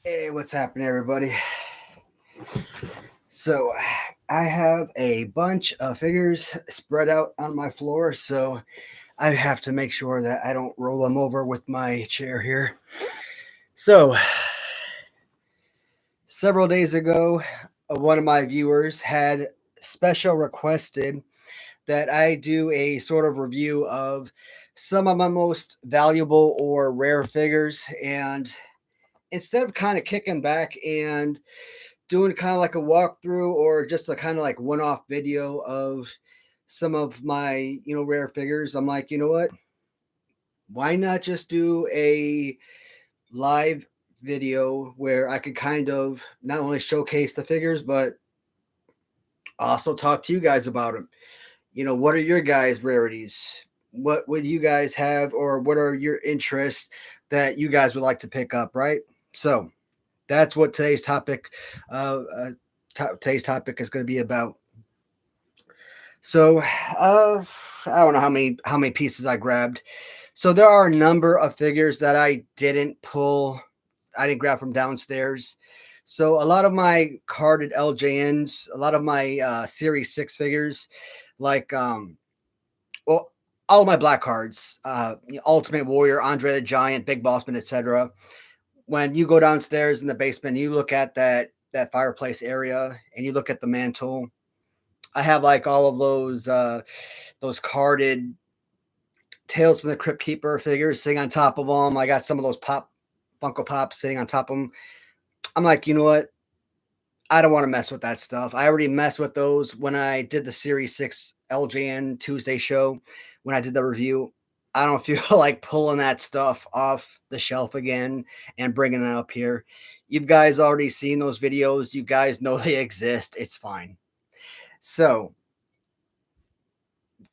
Hey, what's happening, everybody? So, I have a bunch of figures spread out on my floor, so I have to make sure that I don't roll them over with my chair here. So, several days ago, one of my viewers had special requested that I do a sort of review of some of my most valuable or rare figures. And instead of kind of kicking back and doing kind of like a walkthrough or just a kind of like one-off video of some of my rare figures, I'm like, you know what, why not just do a live video where I could kind of not only showcase the figures but also talk to you guys about them. What are your guys rarities? What would you guys have, or what are your interests that you guys would like to pick up, right? So that's what today's topic is going to be about. So, I don't know how many pieces I grabbed. So there are a number of figures that I didn't grab from downstairs. So a lot of my carded LJNs, a lot of my Series 6 figures, like well, all of my black cards, Ultimate Warrior, Andre the Giant, Big Bossman, etc. When you go downstairs in the basement, you look at that fireplace area and you look at the mantle. I have like all of those carded Tales from the Crypt Keeper figures sitting on top of them. I got some of those Funko Pops sitting on top of them. I'm like, you know what? I don't want to mess with that stuff. I already messed with those when I did the Series 6 LJN Tuesday show. When I did the review, I don't feel like pulling that stuff off the shelf again and bringing it up here. You guys already seen those videos. You guys know they exist. It's fine. So,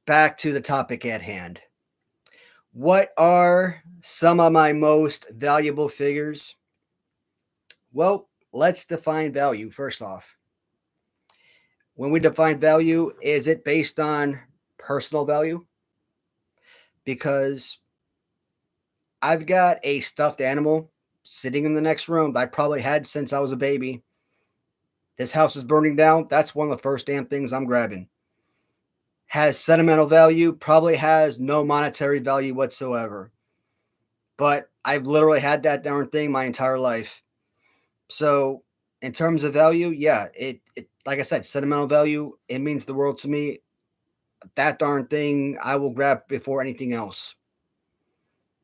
back to the topic at hand. What are some of my most valuable figures? Well, let's define value first off. When we define value, is it based on personal value? Because I've got a stuffed animal sitting in the next room that I probably had since I was a baby. This house is burning down. That's one of the first damn things I'm grabbing. Has sentimental value, probably has no monetary value whatsoever. But I've literally had that darn thing my entire life. So, in terms of value, yeah, it like I said, sentimental value, it means the world to me. That darn thing I will grab before anything else.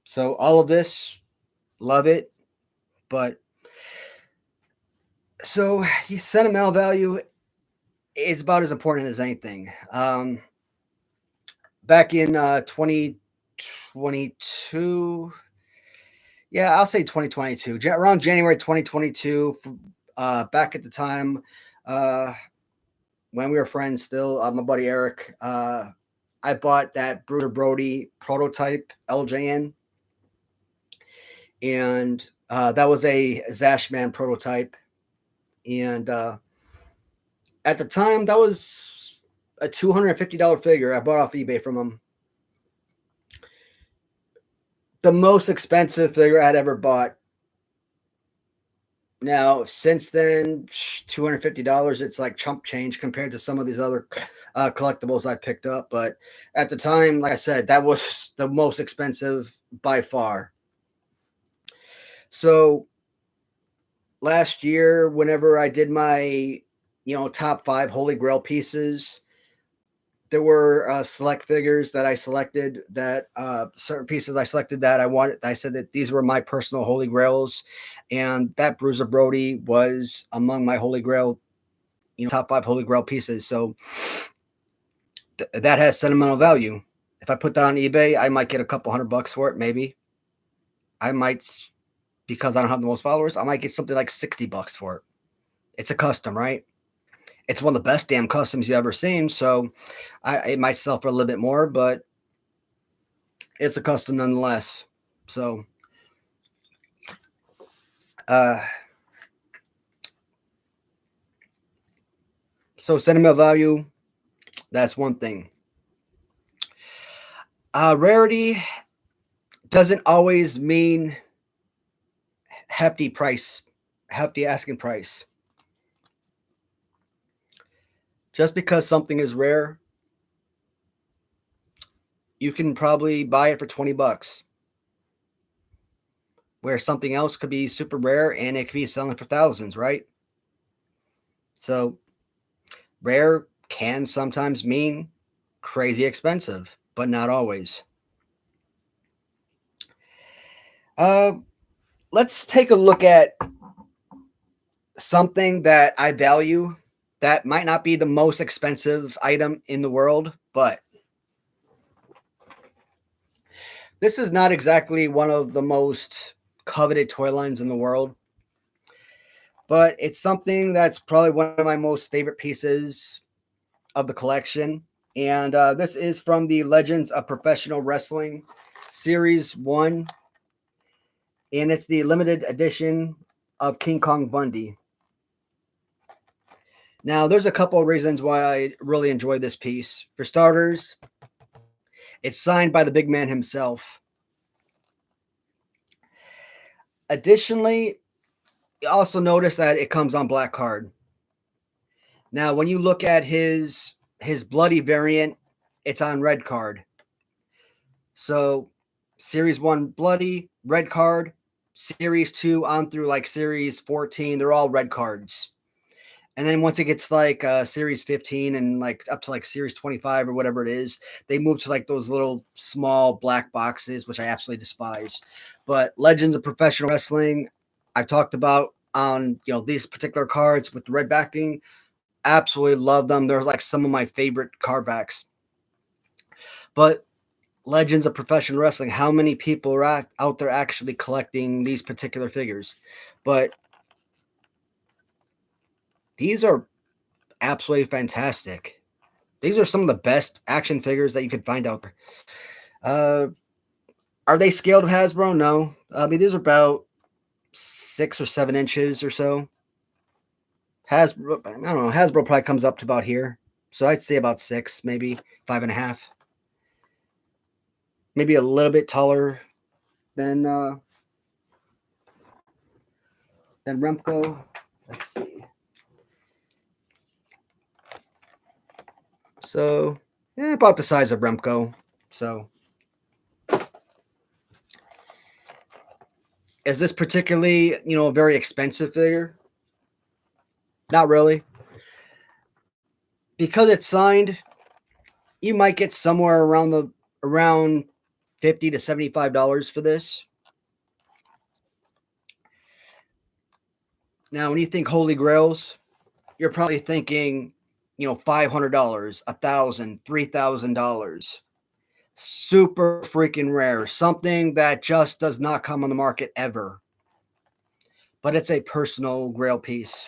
So, all of this, love it, but so sentimental value is about as important as anything. Back in 2022, yeah, I'll say 2022, around January 2022, back at the time, uh, when we were friends still, my buddy Eric, I bought that Bruiser Brody prototype LJN, and that was a Zashman prototype. And at the time, that was a $250 figure I bought off eBay from him. The most expensive figure I'd ever bought. Now, since then, $250, it's like chump change compared to some of these other collectibles I picked up. But at the time, like I said, that was the most expensive by far. So last year, whenever I did my, top 5 Holy Grail pieces, there were select figures that I selected, that certain pieces I selected that I wanted. I said that these were my personal Holy Grails, and that Bruiser Brody was among my Holy Grail, top 5 Holy Grail pieces. So that has sentimental value. If I put that on eBay, I might get a couple $100 for it, maybe. I might, because I don't have the most followers, I might get something like $60 for it. It's a custom, right? It's one of the best damn customs you've ever seen, so it might sell for a little bit more, but it's a custom nonetheless. So, uh, sentimental value, that's one thing. Rarity doesn't always mean hefty price. hefty asking price. Just because something is rare, you can probably buy it for 20 bucks. Where something else could be super rare and it could be selling for thousands, right? So rare can sometimes mean crazy expensive, but not always. Uh, let's take a look at something that I value that might not be the most expensive item in the world, but this is not exactly one of the most coveted toy lines in the world, but it's something that's probably one of my most favorite pieces of the collection. And this is from the Legends of Professional Wrestling Series 1, and it's the limited edition of King Kong Bundy. Now, there's a couple of reasons why I really enjoy this piece. For starters, it's signed by the big man himself. Additionally, you also notice that it comes on black card. Now, when you look at his bloody variant, it's on red card. So, Series 1 bloody, red card. Series 2 on through like Series 14, they're all red cards. And then once it gets like Series 15 and like up to like Series 25 or whatever it is, they move to like those little small black boxes, which I absolutely despise. But Legends of Professional Wrestling, I've talked about on these particular cards with the red backing. Absolutely love them. They're like some of my favorite card backs. But Legends of Professional Wrestling, how many people are out there actually collecting these particular figures? But these are absolutely fantastic. These are some of the best action figures that you could find out there. Are they scaled to Hasbro? No. I mean, these are about 6 or 7 inches or so. Hasbro, I don't know. Hasbro probably comes up to about here. So I'd say about 6, maybe 5.5. Maybe a little bit taller than Remco. Let's see. So, about the size of Remco. So, is this particularly, a very expensive figure? Not really. Because it's signed, you might get somewhere around $50 to $75 for this. Now, when you think Holy Grails, you're probably thinking, $500, $1,000, $3,000. Super freaking rare, something that just does not come on the market ever. But it's a personal Grail piece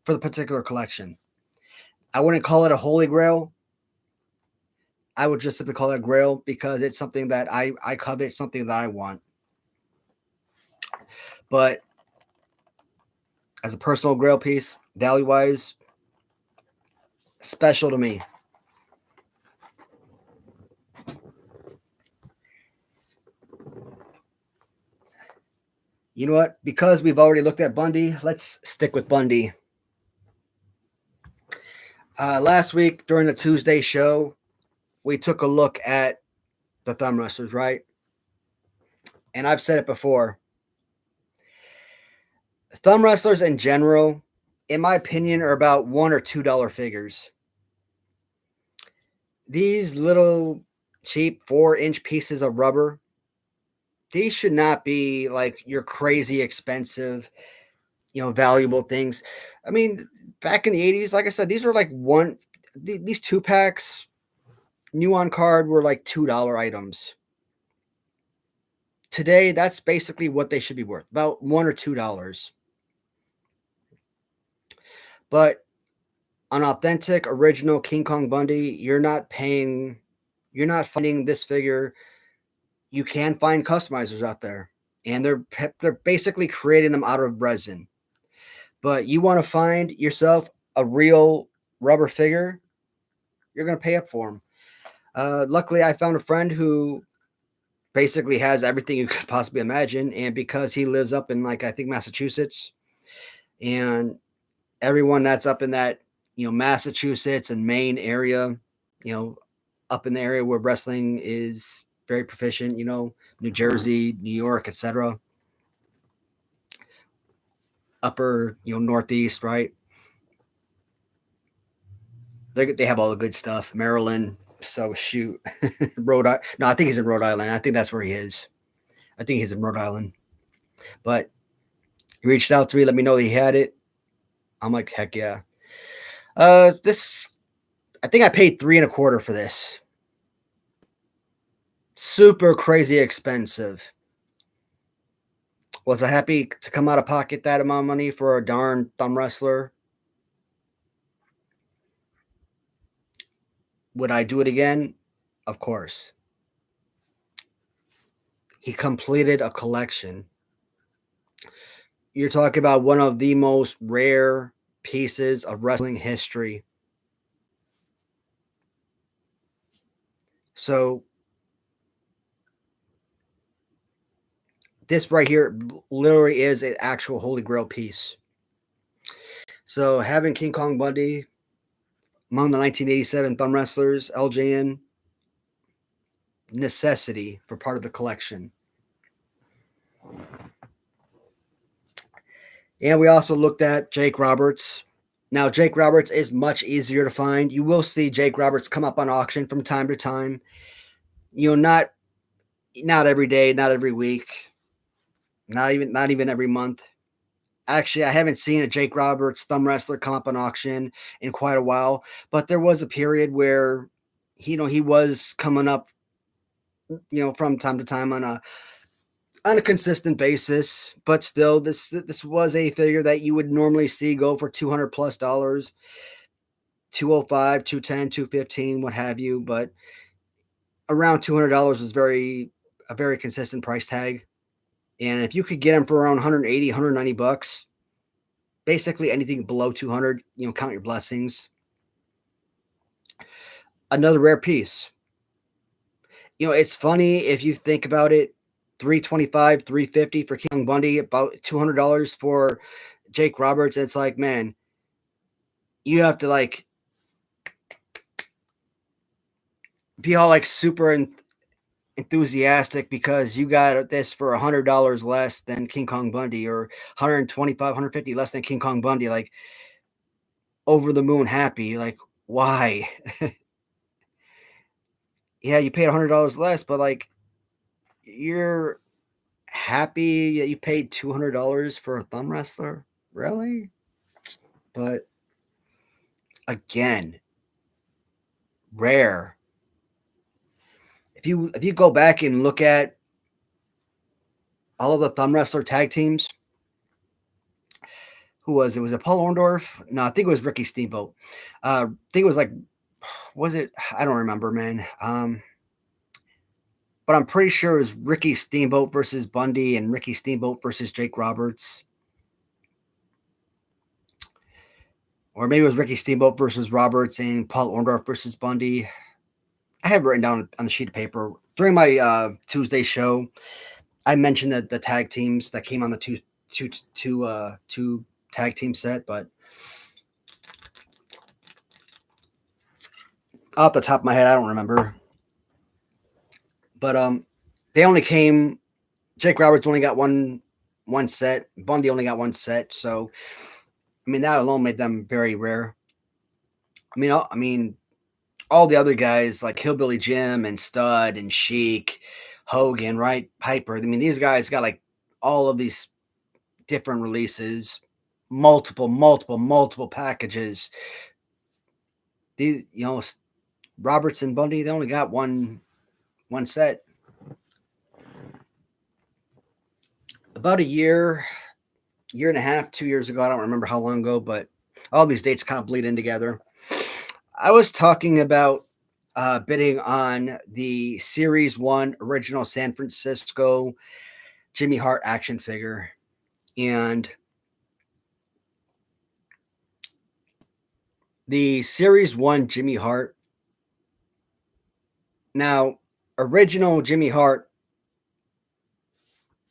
for the particular collection. I wouldn't call it a Holy Grail. I would just simply call it a Grail because it's something that I covet, something that I want. But as a personal Grail piece, value-wise, special to me. You know what? Because we've already looked at Bundy, let's stick with Bundy. Last week during the Tuesday show, we took a look at the thumb wrestlers, right? And I've said it before. Thumb wrestlers in general, in my opinion, are about $1 or $2 figures. These little cheap 4-inch pieces of rubber, these should not be like your crazy expensive, valuable things. I mean, back in the 80s, like I said, these were like these 2-packs new on card were like $2 items. Today, that's basically what they should be worth, about $1 or $2. But an authentic, original King Kong Bundy, you're not finding this figure. You can find customizers out there, and they're basically creating them out of resin. But you want to find yourself a real rubber figure, you're going to pay up for them. Luckily, I found a friend who basically has everything you could possibly imagine, and because he lives up in I think Massachusetts, And everyone that's up in that, Massachusetts and Maine area, you know, up in the area where wrestling is very proficient, New Jersey, New York, etc., upper, Northeast, right? They have all the good stuff. Maryland, so shoot, Rhode Island. No, I think he's in Rhode Island. I think that's where he is. I think he's in Rhode Island. But he reached out to me, let me know that he had it. I'm like, heck yeah. This, I think I paid 3 and a quarter for this. Super crazy expensive. Was I happy to come out of pocket that amount of money for a darn thumb wrestler? Would I do it again? Of course. He completed a collection. You're talking about one of the most rare pieces of wrestling history. So this right here literally is an actual Holy Grail piece. So having King Kong Bundy among the 1987 thumb wrestlers, LJN, necessity for part of the collection. And we also looked at Jake Roberts. Now, Jake Roberts is much easier to find. You will see Jake Roberts come up on auction from time to time. Not every day, not every week, not even every month. Actually, I haven't seen a Jake Roberts thumb wrestler come up on auction in quite a while, but there was a period where he was coming up, from time to time on a consistent basis. But still, this was a figure that you would normally see go for $200+, 205, 210, 215, what have you. But around $200 was a very consistent price tag. And if you could get them for around 180, 190 bucks, basically anything below 200, count your blessings. Another rare piece. It's funny if you think about it. 325, 350 for King Bundy, about $200 for Jake Roberts. It's like, man, you have to like be all like super enthusiastic because you got this for $100 less than King Kong Bundy, or 125, 150 less than King Kong Bundy. Like, over the moon happy. Like, why? Yeah, you paid $100 less, but like, you're happy that you paid $200 for a thumb wrestler? Really? But again, rare. If you go back and look at all of the thumb wrestler tag teams, who was it? Was it Paul Orndorff? No, I think it was Ricky Steamboat. I think it was like, was it? I don't remember, man. But I'm pretty sure it was Ricky Steamboat versus Bundy and Ricky Steamboat versus Jake Roberts. Or maybe it was Ricky Steamboat versus Roberts and Paul Orndorff versus Bundy. I have it written down on a sheet of paper. During my Tuesday show, I mentioned that the tag teams that came on the two tag team set, but off the top of my head, I don't remember. But they only came. Jake Roberts only got one set. Bundy only got one set. So, I mean, that alone made them very rare. I mean, all the other guys like Hillbilly Jim and Stud and Sheik, Hogan, right? Piper. I mean, these guys got like all of these different releases, multiple packages. These, Roberts and Bundy, they only got one set. About a year and a half, 2 years ago, I don't remember how long ago, but all these dates kind of bleed in together. I was talking about bidding on the Series 1 original San Francisco Jimmy Hart action figure. And the Series 1 Jimmy Hart. Now, original Jimmy Hart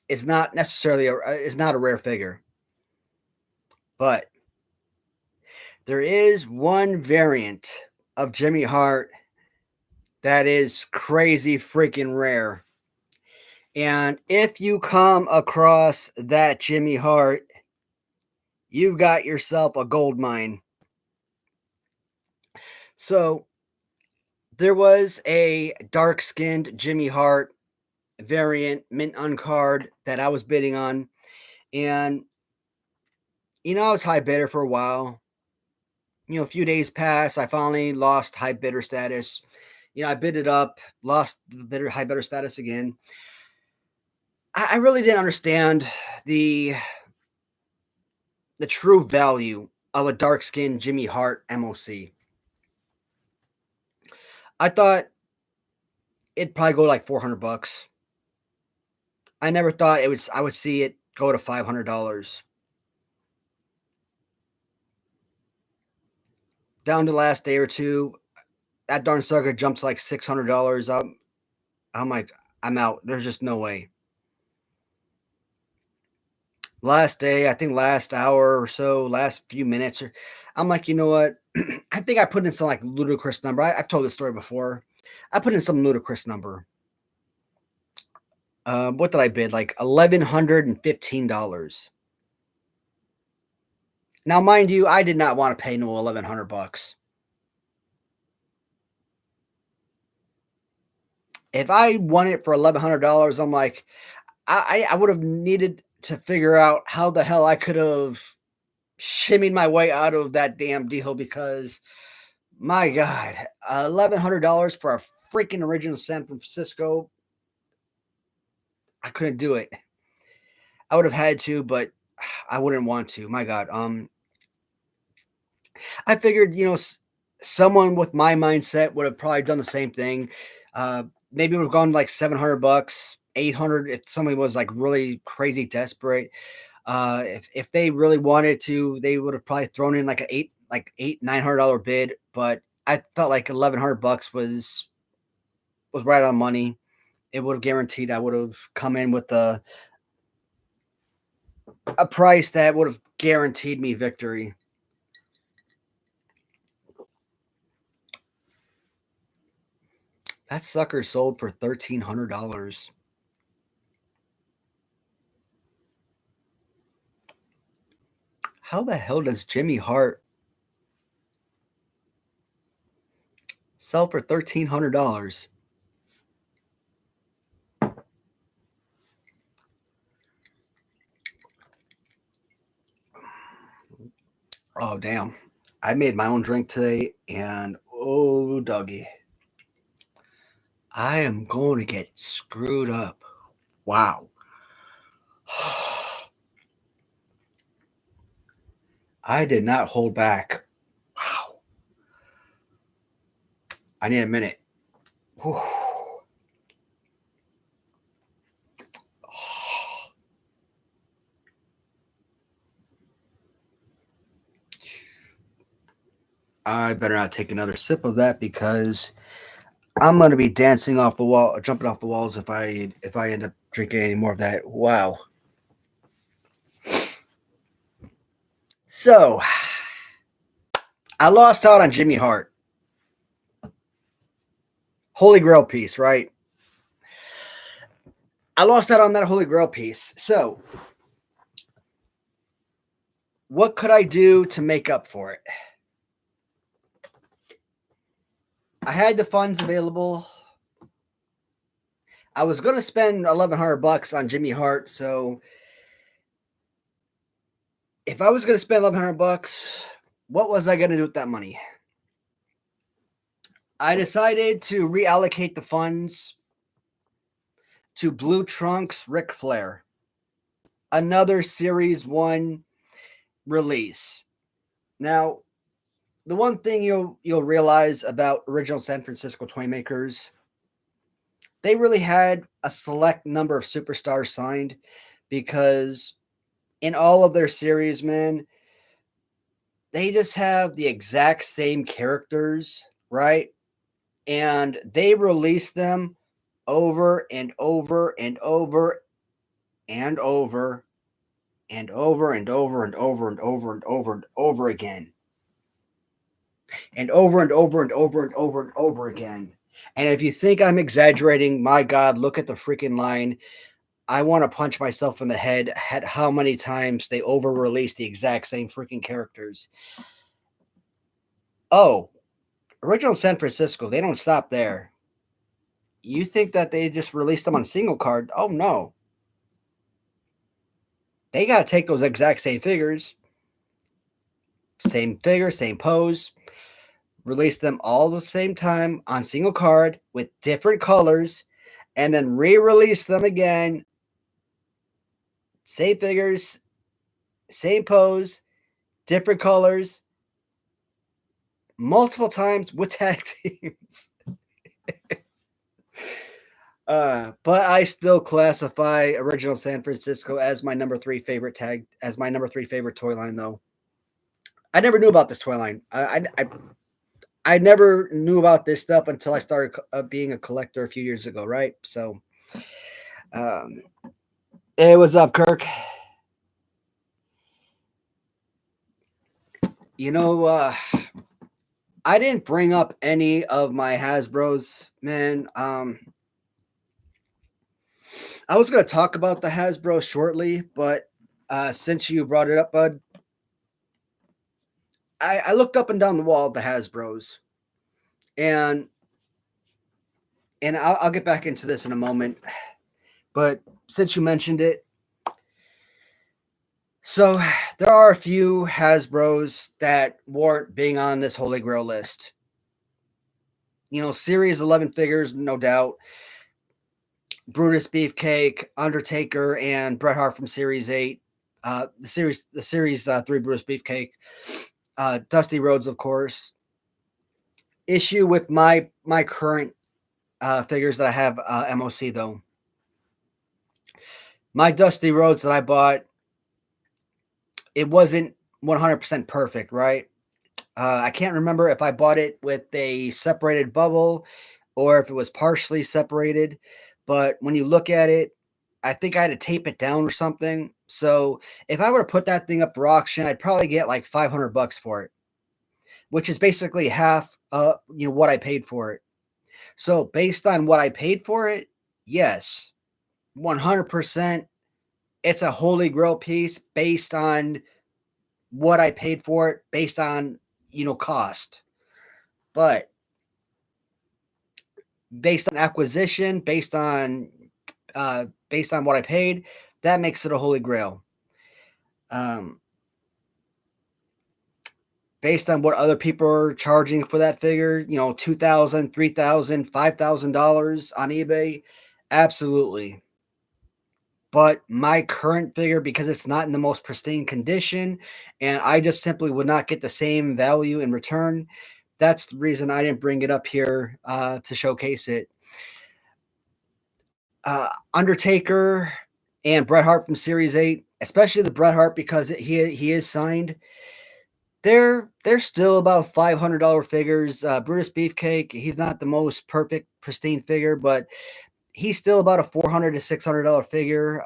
is not necessarily is not a rare figure. But there is one variant of Jimmy Hart that is crazy freaking rare. And if you come across that Jimmy Hart, you've got yourself a gold mine. So there was a dark skinned Jimmy Hart variant mint uncard that I was bidding on. And, I was high bidder for a while. A few days passed. I finally lost high bidder status. I bid it up, lost the high bidder status again. I really didn't understand the the true value of a dark skinned Jimmy Hart MOC. I thought it'd probably go like $400. I never thought I would see it go to $500. Down to the last day or two, that darn sucker jumped to like $600. I'm like, I'm out. There's just no way. Last day, I think last hour or so, last few minutes, I'm like, you know what? I think I put in some like ludicrous number. I've told this story before. I put in some ludicrous number. What did I bid? Like $1,115. Now, mind you, I did not want to pay no $1,100. If I won it for $1,100, I'm like, I would have needed to figure out how the hell I could have shimmied my way out of that damn deal because, my God, $1,100 for a freaking original San Francisco, I couldn't do it. I would have had to, but I wouldn't want to. My God, I figured, someone with my mindset would have probably done the same thing. Maybe it would have gone like $700, 800 if somebody was like really crazy desperate. If they really wanted to, they would have probably thrown in like $900 bid. But I felt like $1,100 was right on money. It would have guaranteed I would have come in with a price that would have guaranteed me victory. That sucker sold for $1,300. How the hell does Jimmy Hart sell for $1,300? Oh, damn. I made my own drink today, and oh, doggy. I am going to get screwed up. Wow. I did not hold back. Wow. I need a minute. Whew. I better not take another sip of that because I'm going to be dancing off the wall, jumping off the walls if I end up drinking any more of that. Wow. So, I lost out on Jimmy Hart. Holy Grail piece, right? I lost out on that Holy Grail piece. So, what could I do to make up for it? I had the funds available. I was going to spend $1,100 on Jimmy Hart, so if I was going to spend $1,100, what was I going to do with that money? I decided to reallocate the funds to Blue Trunks Ric Flair, another Series 1 release. Now, the one thing you'll realize about original San Francisco toy makers, they really had a select number of superstars signed because in all of their series, man, they just have the exact same characters, right? And they release them over and over and over and over and over and over and over and over and over and over again. And over and over and over and over and over again. And if you think I'm exaggerating, my God, look at the freaking line. I want to punch myself in the head at how many times they over release the exact same freaking characters. Oh, original San Francisco, they don't stop there. You think that they just released them on single card? Oh no. They got to take those exact same figure, same pose, release them all the same time on single card with different colors, and then re-release them again. Same figures, same pose, different colors, multiple times with tag teams. But I still classify original San Francisco as my number three favorite toy line, though. I never knew about this toy line. I never knew about this stuff until I started being a collector a few years ago, right? So, um, hey, what's up, Kirk? You know, I didn't bring up any of my Hasbro's, man. I was going to talk about the Hasbro shortly, but since you brought it up, bud, I looked up and down the wall of the Hasbro's, and I'll get back into this in a moment. But since you mentioned it, so there are a few Hasbro's that warrant being on this Holy Grail list. You know, Series 11 figures, no doubt. Brutus Beefcake, Undertaker, and Bret Hart from Series 8. The Series 3 Brutus Beefcake. Dusty Rhodes, of course. Issue with my current figures that I have MOC, though. My Dusty Rhodes that I bought, it wasn't 100% perfect, right? I can't remember if I bought it with a separated bubble or if it was partially separated. But when you look at it, I think I had to tape it down or something. So if I were to put that thing up for auction, I'd probably get like $500 for it, which is basically half, what I paid for it. So based on what I paid for it, yes, 100%, it's a Holy Grail piece based on what I paid for it, based on cost. But based on acquisition, based on what I paid, that makes it a Holy Grail. Based on what other people are charging for that figure, $2,000, $3,000, $5,000 on eBay, absolutely. But my current figure, because it's not in the most pristine condition, and I just simply would not get the same value in return, that's the reason I didn't bring it up here to showcase it. Undertaker and Bret Hart from Series 8, especially the Bret Hart because he is signed. They're still about $500 figures. Brutus Beefcake, he's not the most perfect, pristine figure, but he's still about a $400 to $600 figure.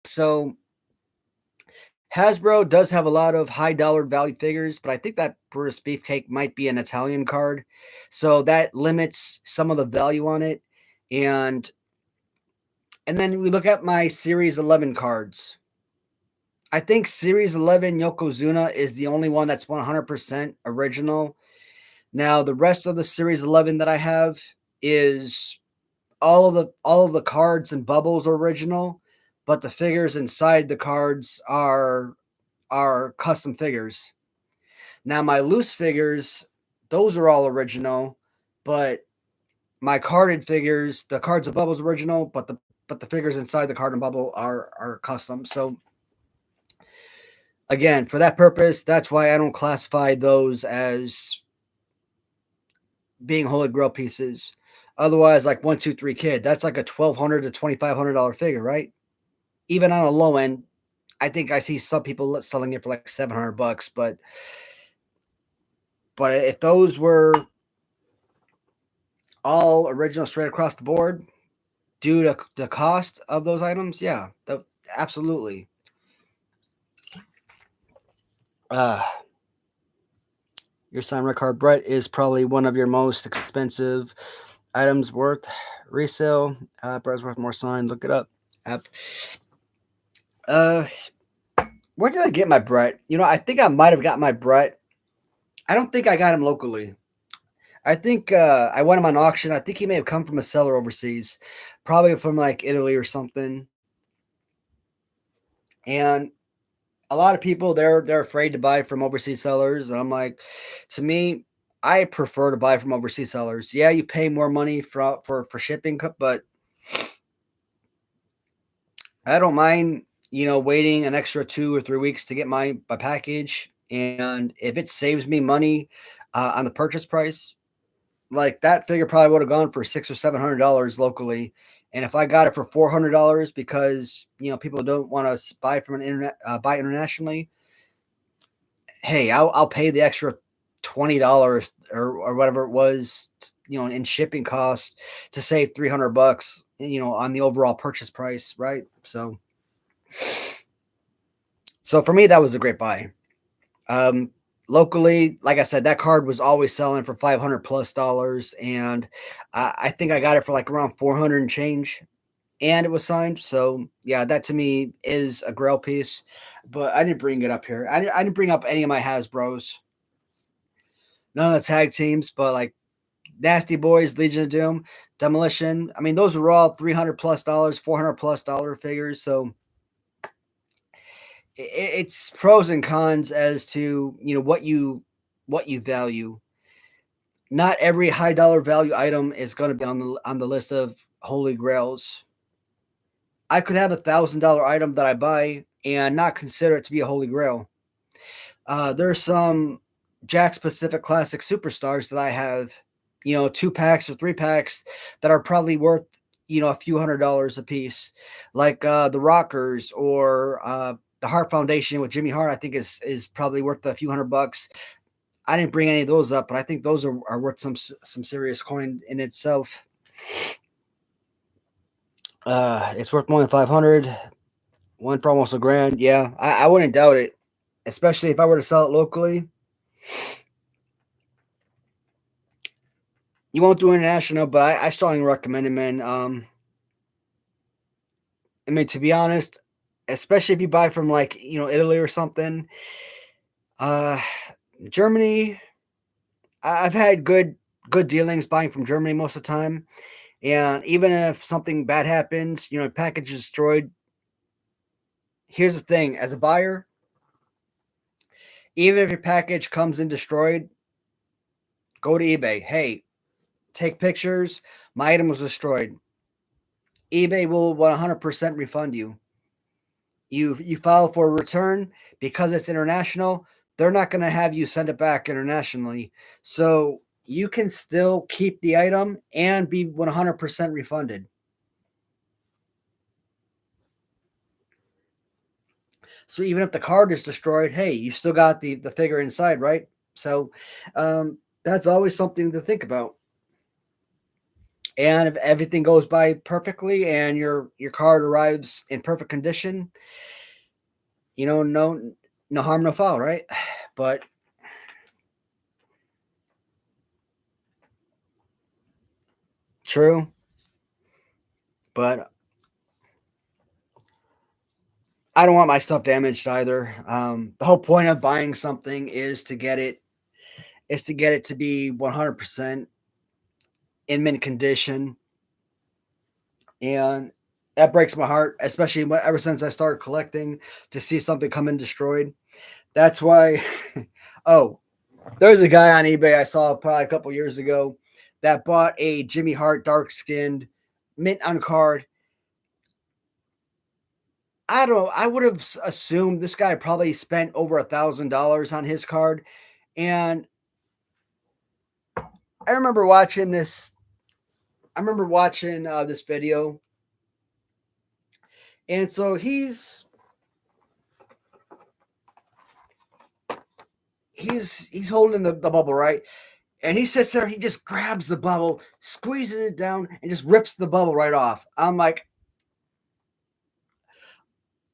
So Hasbro does have a lot of high dollar value figures, but I think that Brutus Beefcake might be an Italian card, so that limits some of the value on it. And then we look at my Series 11 cards. I think Series 11 Yokozuna is the only one that's 100% original. Now, the rest of the Series 11 that I have is all of the cards and bubbles are original, but the figures inside the cards are custom figures. Now, my loose figures, those are all original, but my carded figures, the cards and bubbles original, but the figures inside the card and bubble are custom. So again, for that purpose, that's why I don't classify those as being Holy Grail pieces. Otherwise, like 1-2-3 Kid, that's like a $1,200 to $2,500 figure, right? Even on a low end, I think I see some people selling it for like $700, but if those were all original straight across the board due to the cost of those items, yeah, absolutely. Uh, your signed red card, Brett, is probably one of your most expensive items worth resale. Brett's worth more signed. Look it up. App. Uh, where did I get my Brett? I think I might have got my Brett. I don't think I got him locally. I think I won him on auction. I think he may have come from a seller overseas, probably from like Italy or something. And a lot of people they're afraid to buy from overseas sellers. And I'm like, to me, I prefer to buy from overseas sellers. Yeah, you pay more money for shipping, but I don't mind, waiting an extra 2 or 3 weeks to get my package. And if it saves me money on the purchase price, like that figure probably would have gone for $600 or $700 locally. And if I got it for $400 because people don't want to buy from an buy internationally, hey, I'll pay the extra $20 or whatever it was, in shipping costs to save $300, on the overall purchase price, right? So for me, that was a great buy. Um, Locally, like I said, that card was always selling for $500 plus, and I think I got it for like around 400 and change, and it was signed. So yeah, that to me is a Grail piece. But I didn't bring it up here. I didn't bring up any of my Hasbro's, none of the tag teams, but like Nasty Boys, Legion of Doom, Demolition. I mean, those were all $300 plus, $400 plus figures. So it's pros and cons as to what you value. Not every high dollar value item is going to be on the list of holy grails. I could have $1,000 item that I buy and not consider it to be a holy grail. There's some Jack Pacific Classic superstars that I have, 2 packs or 3 packs that are probably worth a few $100s a piece, like the Rockers or the Hart Foundation with Jimmy Hart. I think is probably worth a few $100. I didn't bring any of those up, but I think those are worth some serious coin in itself. It's worth more than 500. One for almost a grand. Yeah, I wouldn't doubt it, especially if I were to sell it locally. You won't do international, but I strongly recommend it, man. I mean, to be honest, especially if you buy from like Italy or something, uh, Germany. I've had good dealings buying from Germany most of the time, and even if something bad happens, package is destroyed. Here's the thing: as a buyer, even if your package comes in destroyed, go to eBay. Hey, take pictures. My item was destroyed. eBay will 100% refund you. You file for a return because it's international. They're not going to have you send it back internationally, so you can still keep the item and be 100% refunded. So even if the card is destroyed, hey, you still got the figure inside, right? So that's always something to think about. And if everything goes by perfectly and your card arrives in perfect condition, no harm, no foul, right? But true. But I don't want my stuff damaged either. The whole point of buying something is to get it to be 100% in mint condition, and that breaks my heart, especially ever since I started collecting, to see something come in destroyed. That's why. Oh, there's a guy on eBay I saw probably a couple years ago that bought a Jimmy Hart dark skinned mint on card. I don't know. I would have assumed this guy probably spent over $1,000 on his card. And I remember watching this. I remember watching this video, and so he's holding the bubble, right, and he sits there. He just grabs the bubble, squeezes it down, and just rips the bubble right off. I'm like,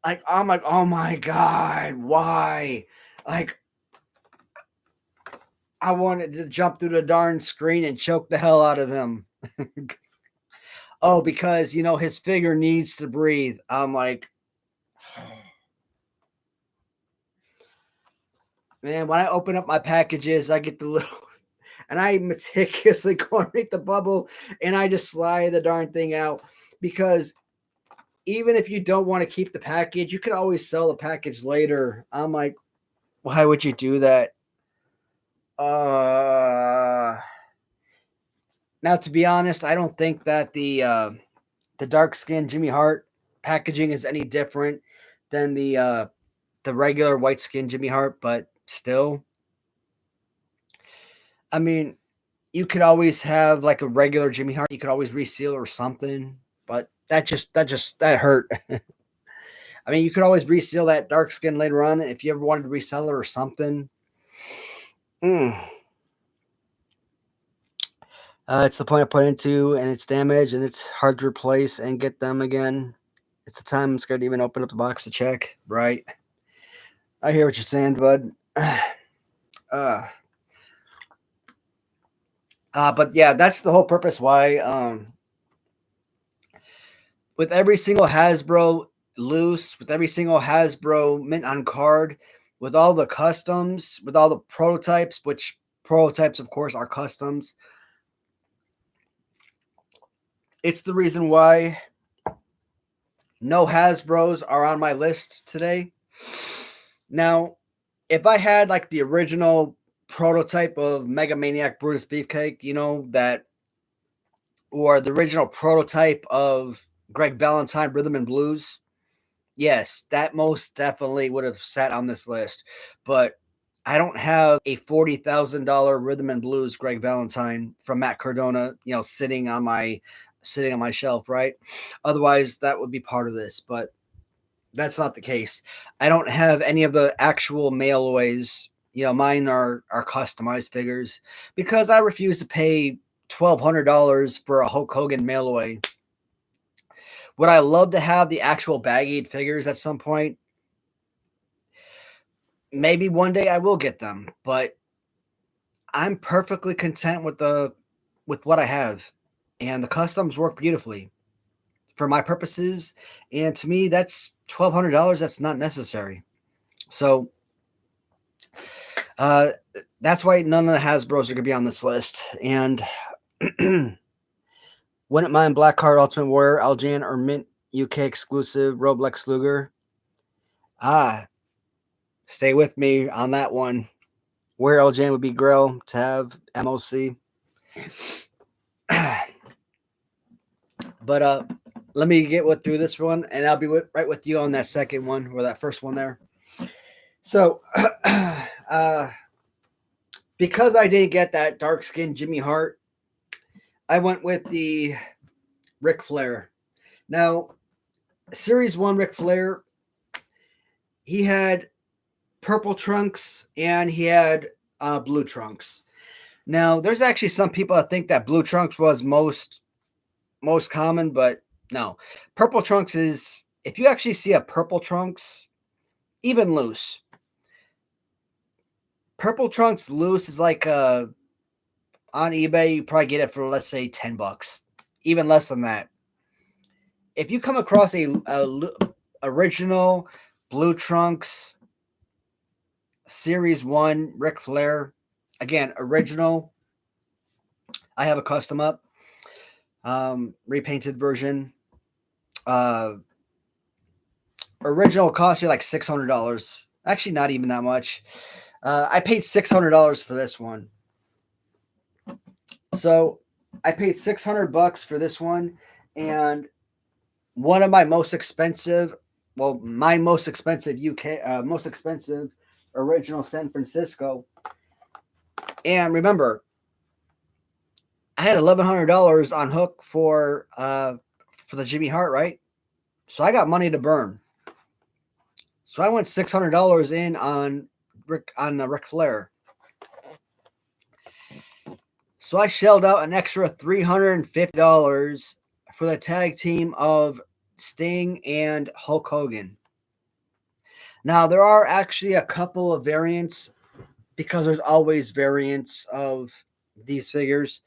oh my god, why? Like, I wanted to jump through the darn screen and choke the hell out of him. Oh, because his figure needs to breathe. I'm like, man, when I open up my packages, I get the little and I meticulously go underneath the bubble and I just slide the darn thing out because even if you don't want to keep the package, you can always sell the package later. I'm like, why would you do that? Now, to be honest, I don't think that the dark skinned Jimmy Hart packaging is any different than the regular white skinned Jimmy Hart, but still, I mean, you could always have like a regular Jimmy Hart. You could always reseal or something, but that hurt. I mean, you could always reseal that dark skin later on if you ever wanted to resell it or something. Mm. It's the point I put into, and it's damaged, and it's hard to replace and get them again. It's the time I'm scared to even open up the box to check. Right? I hear what you're saying, bud. Uh, but yeah, that's the whole purpose why with every single Hasbro loose, with every single Hasbro mint on card, with all the customs, with all the prototypes, which prototypes, of course, are customs. It's the reason why no Hasbros are on my list today. Now, if I had like the original prototype of Mega Maniac Brutus Beefcake, that, or the original prototype of Greg Valentine Rhythm and Blues, yes, that most definitely would have sat on this list. But I don't have a $40,000 Rhythm and Blues Greg Valentine from Matt Cardona, sitting on my shelf, right? Otherwise, that would be part of this, but that's not the case. I don't have any of the actual mailaways. Mine are customized figures because I refuse to pay $1,200 for a Hulk Hogan mail away. Would I love to have the actual baggied figures at some point? Maybe one day I will get them, but I'm perfectly content with what I have, and the customs work beautifully for my purposes. And to me, that's $1,200. That's not necessary. So that's why none of the Hasbros are gonna be on this list. And wouldn't mind Black Card Ultimate Warrior, Aljan, or Mint UK exclusive Roblex Luger. Stay with me on that one. Where Aljan would be Grail to have MOC. But let me get through this one, and I'll be right with you on that second one or that first one there. So, because I didn't get that dark skinned Jimmy Hart, I went with the Ric Flair. Now, Series 1 Ric Flair, he had purple trunks and he had blue trunks. Now, there's actually some people that think that blue trunks was most common, but no. Purple trunks is, if you actually see a purple trunks, even loose, purple trunks loose is like on eBay, you probably get it for, let's say, $10, even less than that. If you come across a original blue trunks Series 1 Ric Flair, again, original, I have a custom up, repainted version. Original cost you like $600. Actually, not even that much. I paid $600 for this one. So I paid $600 for this one, and one of my most expensive, my most expensive most expensive original San Francisco. And remember, I had $1,100 on hook for the Jimmy Hart, right? So I got money to burn. So I went $600 in on the Ric Flair. So I shelled out an extra $350 for the tag team of Sting and Hulk Hogan. Now, there are actually a couple of variants because there's always variants of these figures.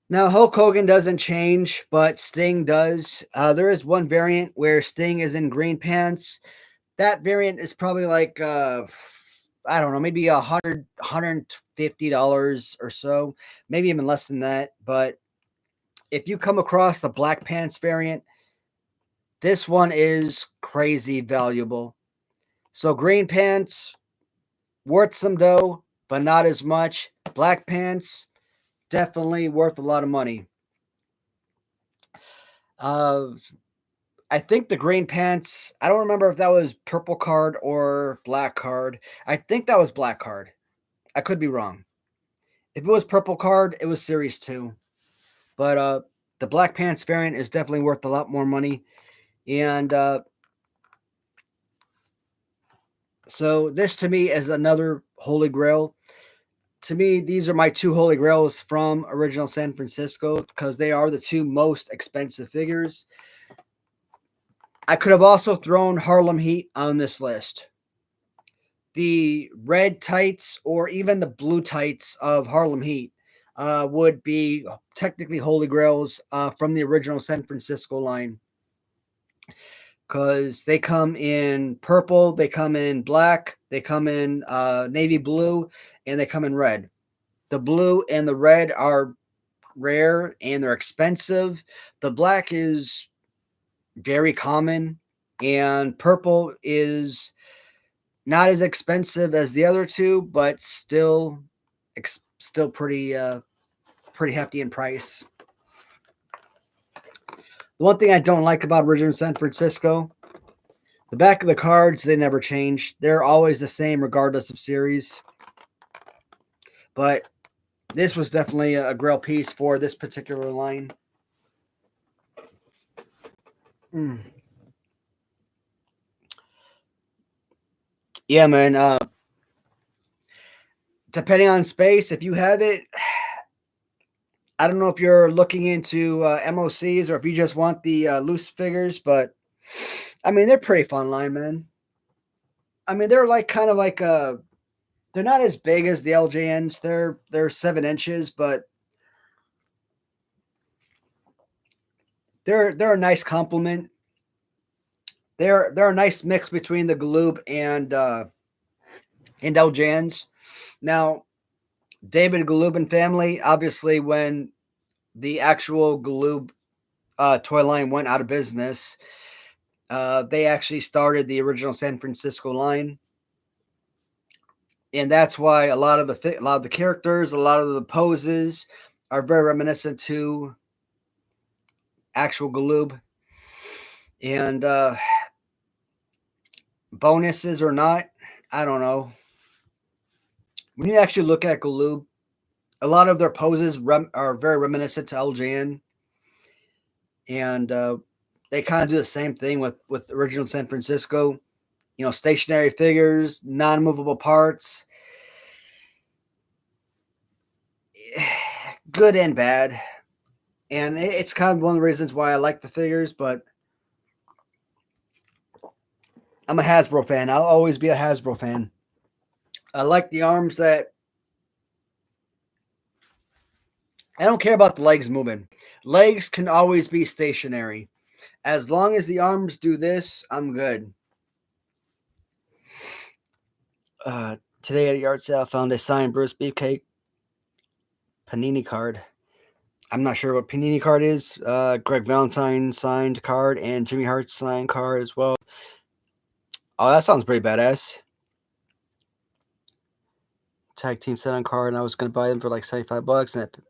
Now, Hulk Hogan doesn't change, but Sting does. There is one variant where Sting is in green pants. That variant is probably like, I don't know, maybe $150 or so, maybe even less than that. But if you come across the black pants variant, this one is crazy valuable. So green pants, worth some dough, but not as much. Black pants, definitely worth a lot of money. Uh, I think the green pants, I don't remember if that was purple card or black card. I think that was black card. I could be wrong. If it was purple card, it was series 2. But the black pants variant is definitely worth a lot more money. And so this to me is another holy grail. To me, these are my two holy grails from original San Francisco because they are the two most expensive figures. I could have also thrown Harlem Heat on this list. The red tights or even the blue tights of Harlem Heat would be technically holy grails from the original San Francisco line because they come in purple, they come in black, they come in navy blue, and they come in red. The blue and the red are rare and they're expensive. The black is very common, and purple is not as expensive as the other two, but still pretty hefty in price. The one thing I don't like about original San Francisco, the back of the cards, they never change. They're always the same regardless of series. But this was definitely a grail piece for this particular line. Mm. Yeah, man. Depending on space, if you have it, I don't know if you're looking into MOCs or if you just want the loose figures, but I mean, they're pretty fun line, man. I mean, they're like kind of like they're not as big as the LJNs. They're 7 inches, but they're a nice complement. They're a nice mix between the Galoob and LJNs. Now, David Galoob and family, obviously, when the actual Galoob toy line went out of business, they actually started the original San Francisco line, and that's why a lot of the characters, a lot of the poses are very reminiscent to actual Galoob. And bonuses or not, I don't know. When you actually look at Galoob, a lot of their poses are very reminiscent to LJN, and they kind of do the same thing with original San Francisco. You know, stationary figures, non-movable parts, good and bad. And it's kind of one of the reasons why I like the figures, but I'm a Hasbro fan. I'll always be a Hasbro fan. I like the arms that I don't care about the legs moving. Legs can always be stationary. As long as the arms do this, I'm good. Today at a yard sale, I found a signed Bruce Beefcake Panini card. I'm not sure what Panini card is. Greg Valentine signed card and Jimmy Hart signed card as well. Oh, that sounds pretty badass. Tag team set on card, and I was going to buy them for like $75.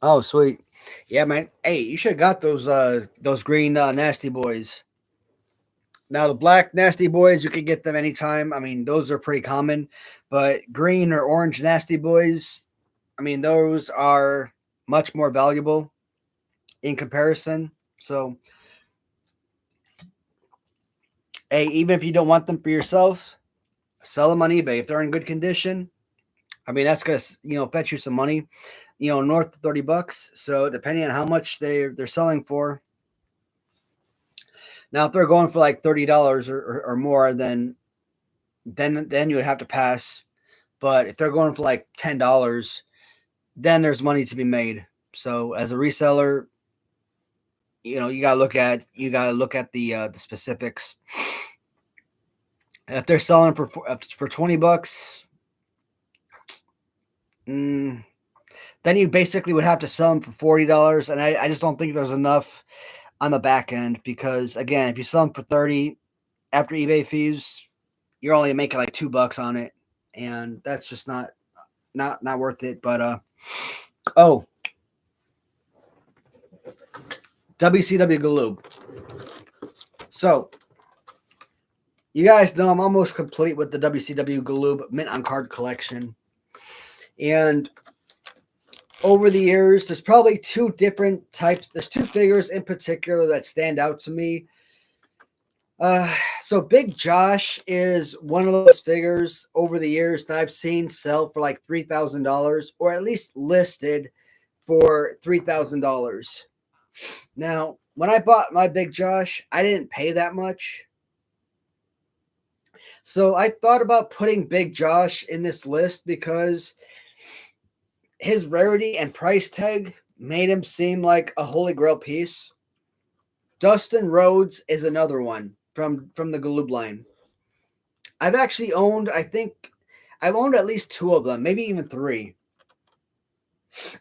Oh, sweet. Yeah, man. Hey, you should have got those green Nasty Boys. Now the black Nasty Boys, you can get them anytime. I mean, those are pretty common, but green or orange Nasty Boys, I mean, those are much more valuable in comparison. So, hey, even if you don't want them for yourself, sell them on eBay if they're in good condition. I mean, that's gonna fetch you some money, north of $30. So depending on how much they're selling for. Now, if they're going for like $30 or more, then then you would have to pass. But if they're going for like $10, then there's money to be made. So as a reseller, you gotta look at the specifics. If they're selling for $20, then you basically would have to sell them for $40, and I just don't think there's enough on the back end, because again, if you sell them for 30 after eBay fees, you're only making like $2 on it, and that's just not worth it. But oh, WCW Galoob. So you guys know I'm almost complete with the WCW Galoob Mint on Card collection, and over the years, there's probably two different types. There's two figures in particular that stand out to me. So Big Josh is one of those figures over the years that I've seen sell for like $3,000, or at least listed for $3,000. Now, when I bought my Big Josh, I didn't pay that much. So I thought about putting Big Josh in this list because his rarity and price tag made him seem like a holy grail piece. Dustin Rhodes is another one from the Galoob line. I've actually owned, I've owned at least two of them, maybe even three.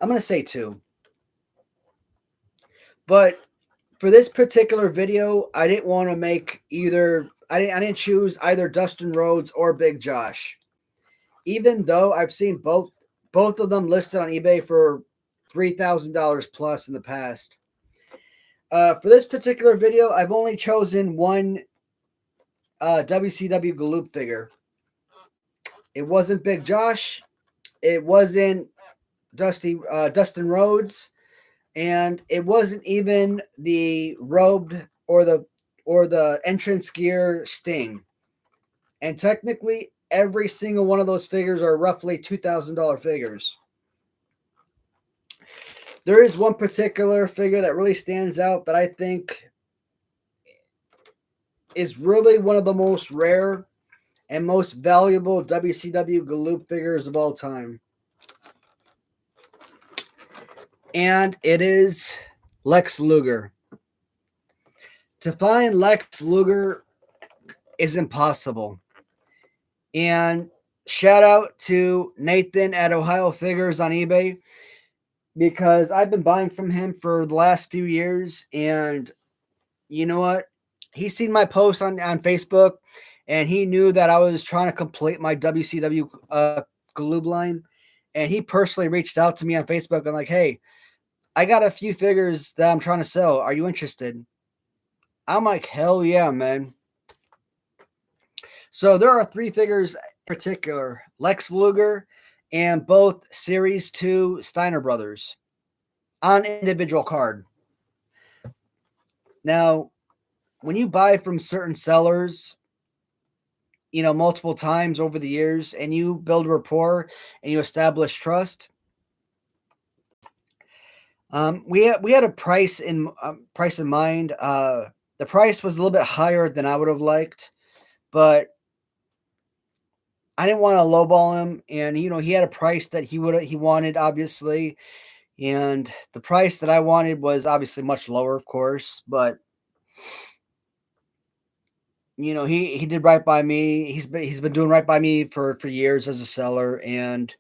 I'm going to say two. But for this particular video, I didn't want to make I didn't choose either Dustin Rhodes or Big Josh. Even though I've seen both of them listed on eBay for $3,000 plus in the past. For this particular video, I've only chosen one WCW Galoob figure. It wasn't Big Josh. It wasn't Dustin Rhodes, and it wasn't even the robed or the entrance gear Sting. And technically, every single one of those figures are roughly $2,000 figures. There is one particular figure that really stands out that I think is really one of the most rare and most valuable WCW Galoob figures of all time. And it is Lex Luger. To find Lex Luger is impossible. And shout out to Nathan at Ohio Figures on eBay, because I've been buying from him for the last few years. And you know what? He's seen my post on Facebook, and he knew that I was trying to complete my WCW Galoob line. And he personally reached out to me on Facebook and like, hey, I got a few figures that I'm trying to sell. Are you interested? I'm like, hell yeah, man. So there are three figures in particular: Lex Luger and both Series 2 Steiner Brothers on individual card. Now, when you buy from certain sellers, multiple times over the years, and you build rapport and you establish trust, we had a price in mind. The price was a little bit higher than I would have liked, but I didn't want to lowball him, and he had a price that he wanted, obviously, and the price that I wanted was obviously much lower, of course, but he did right by me. He's been doing right by me for years as a seller, and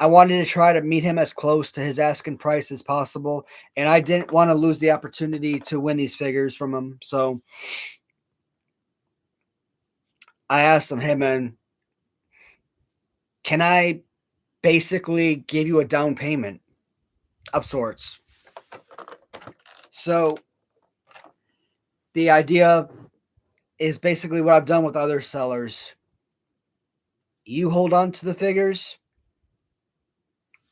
I wanted to try to meet him as close to his asking price as possible, and I didn't want to lose the opportunity to win these figures from him. So I asked him, hey man, can I basically give you a down payment of sorts? So the idea is basically what I've done with other sellers. You hold on to the figures.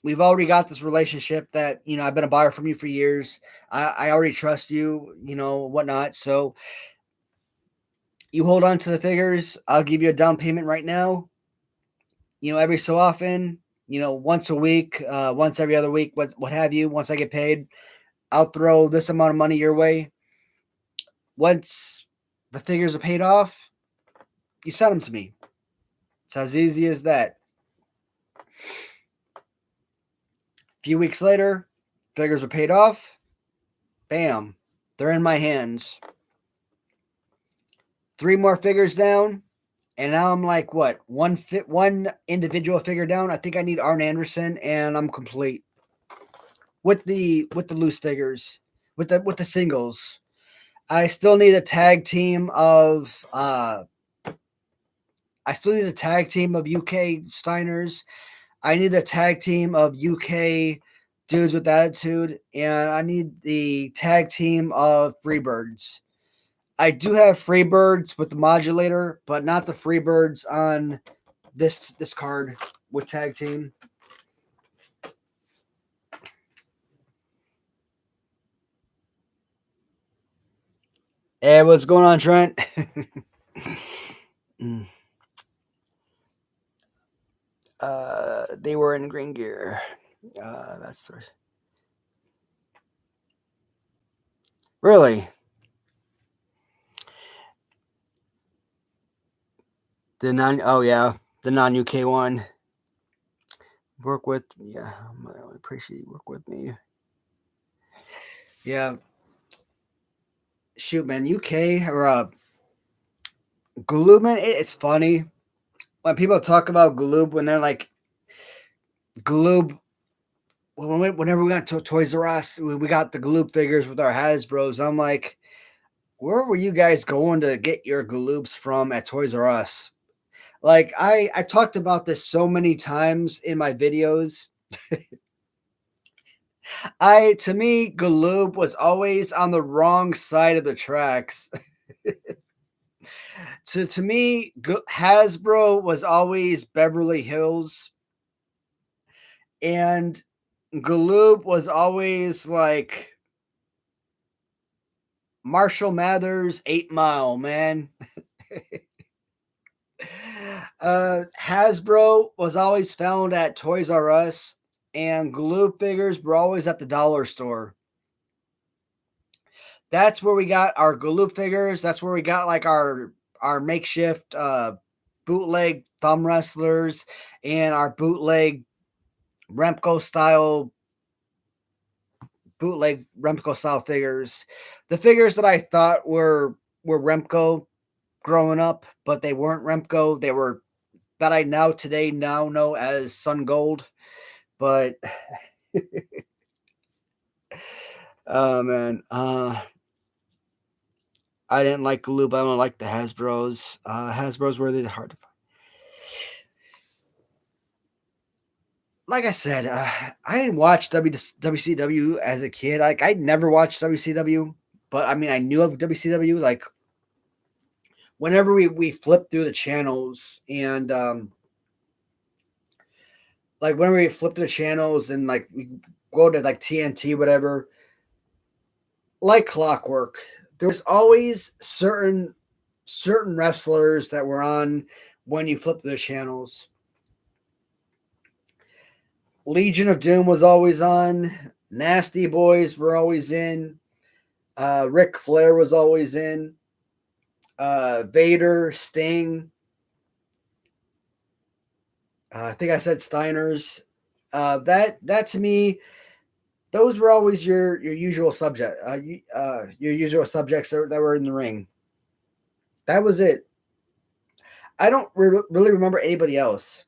We've already got this relationship that, I've been a buyer from you for years. I already trust you, whatnot. So you hold on to the figures. I'll give you a down payment right now. Every so often, once a week, once every other week, what have you, once I get paid, I'll throw this amount of money your way. Once the figures are paid off, you send them to me. It's as easy as that. A few weeks later, figures are paid off. Bam, they're in my hands. 3 more figures down, and now I'm like what, one individual figure down. I think I need Arn Anderson, and I'm complete with the loose figures, with the singles. I still need a tag team of UK Steiners. I need a tag team of UK dudes with attitude, and I need the tag team of Freebirds. I do have Freebirds with the modulator, but not the Freebirds on this card with tag team. Hey, what's going on, Trent? They were in green gear. That's really the non. Oh yeah, the non UK one. Work with, yeah. I appreciate you work with me. Yeah. Shoot, man, UK or Galoob, man. It's funny when people talk about Galoob when they're like Galoob. Whenever we got to Toys R Us, we got the Galoob figures with our Hasbros. I'm like, where were you guys going to get your Galoobs from at Toys R Us? Like I've talked about this so many times in my videos. To me, Galoob was always on the wrong side of the tracks. To me, Hasbro was always Beverly Hills, and Galoob was always like Marshall Mathers, 8 Mile, man. Hasbro was always found at Toys R Us, and Galoob figures were always at the dollar store. That's where we got our Galoob figures. That's where we got like our makeshift bootleg thumb wrestlers and our bootleg Remco style figures. The figures that I thought were Remco growing up, but they weren't Remco. They were that I now know as Sun Gold. But oh man, I didn't like Galoob. I don't like the Hasbros. Hasbros were really hard to find. Like I said, I didn't watch WCW as a kid. Like I never watched WCW, but I mean I knew of WCW. Like whenever we flip through the channels and like whenever we flip through the channels and like we go to like TNT, whatever, like clockwork, there's always certain wrestlers that were on when you flip the channels. Legion of Doom was always on. Nasty Boys were always in. Ric Flair was always in. Vader, Sting. I think I said Steiners. That to me, those were always your usual subject. Your usual subjects that were in the ring. That was it. I don't really remember anybody else.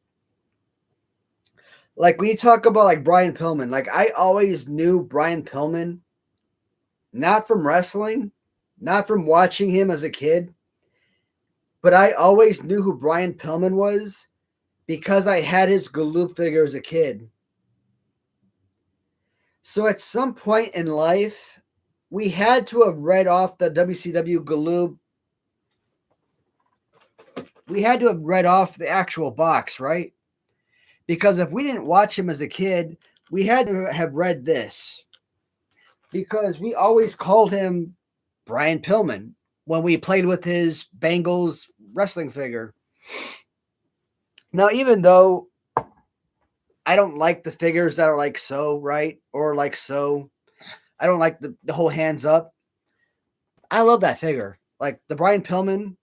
Like when you talk about like Brian Pillman, like I always knew Brian Pillman, not from wrestling, not from watching him as a kid, but I always knew who Brian Pillman was because I had his Galoob figure as a kid. So at some point in life, we had to have read off the WCW Galoob. We had to have read off the actual box, right? Because if we didn't watch him as a kid, we had to have read this. Because we always called him Brian Pillman when we played with his Bengals wrestling figure. Now, even though I don't like the figures that are like so, right? Or like so. I don't like the whole hands up. I love that figure. Like the Brian Pillman,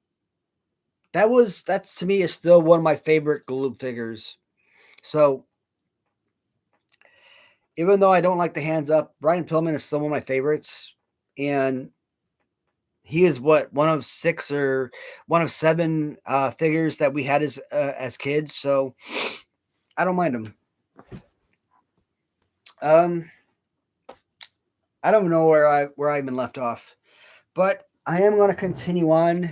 that's to me is still one of my favorite Galoob figures. So even though I don't like the hands up, Brian Pillman is still one of my favorites, and he is what one of six or one of seven figures that we had as kids. So I don't mind him. Um, I don't know where I even left off, but I am going to continue on.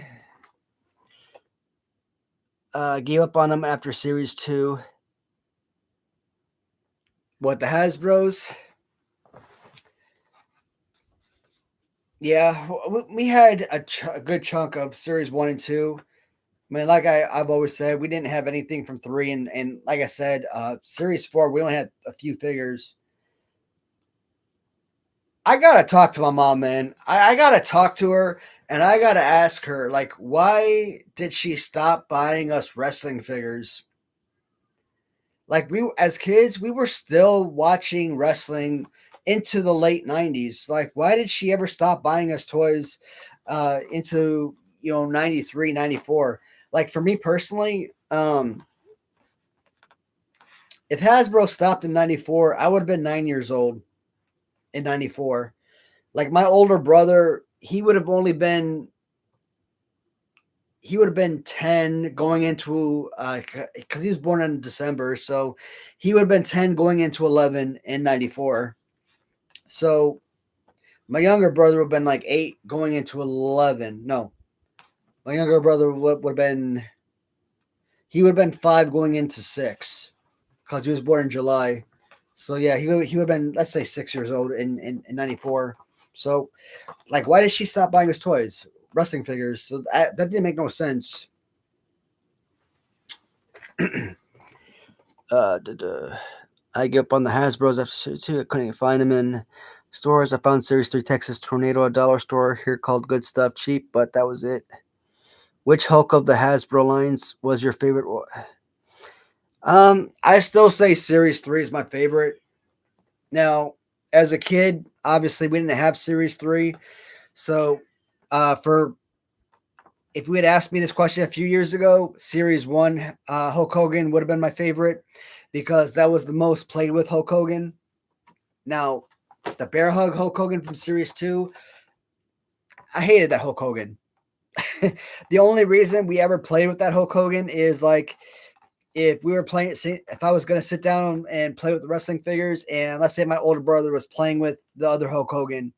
Gave up on him after series 2. What, the Hasbros? Yeah, we had a good chunk of series 1 and 2. I mean, like I've always said, we didn't have anything from 3, and like I said, series 4, we only had a few figures. I gotta talk to my mom, man. I gotta talk to her, and I gotta ask her, like, why did she stop buying us wrestling figures? Like, we as kids, we were still watching wrestling into the late 90s. Like, why did she ever stop buying us toys into 93, 94? Like, for me personally, if Hasbro stopped in 94, I would have been 9 years old in 94. Like, my older brother, he would have been 10 going into because he was born in December, so he would have been 10 going into 11 in 94. So my younger brother would have been like 8 going into 11. No, my younger brother would have been, he would have been 5 going into 6 because he was born in July. So yeah, he would have been, let's say, 6 years old in 94. So, like, why did she stop buying us toys, wrestling figures? So that didn't make no sense. I get up on the Hasbro's after series 2. I couldn't find them in stores. I found series 3 Texas Tornado, a dollar store here called Good Stuff cheap, but that was it. Which Hulk of the Hasbro lines was your favorite? I still say series 3 is my favorite. Now, as a kid, obviously we didn't have series 3, so for if we had asked me this question a few years ago, series 1 Hulk Hogan would have been my favorite because that was the most played with Hulk Hogan. Now, the bear hug Hulk Hogan from series 2, I hated that Hulk Hogan. The only reason we ever played with that Hulk Hogan is like if we were playing, if I was going to sit down and play with the wrestling figures, and let's say my older brother was playing with the other Hulk Hogan,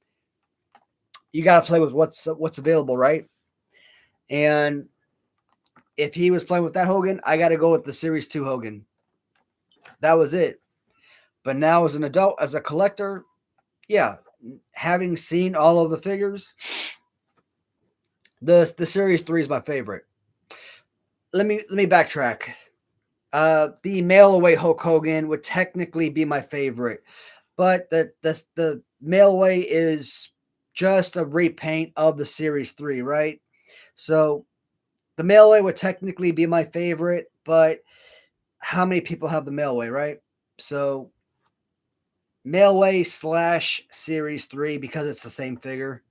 you got to play with what's available, right? And if he was playing with that Hogan, I got to go with the series 2 Hogan. That was it. But now, as an adult, as a collector, yeah, having seen all of the figures, the series 3 is my favorite. Let me backtrack. The mail away Hulk Hogan would technically be my favorite, but the mail away is just a repaint of the series 3, right? So the mail away would technically be my favorite, but how many people have the mail away, right? So mail away / series 3 because it's the same figure.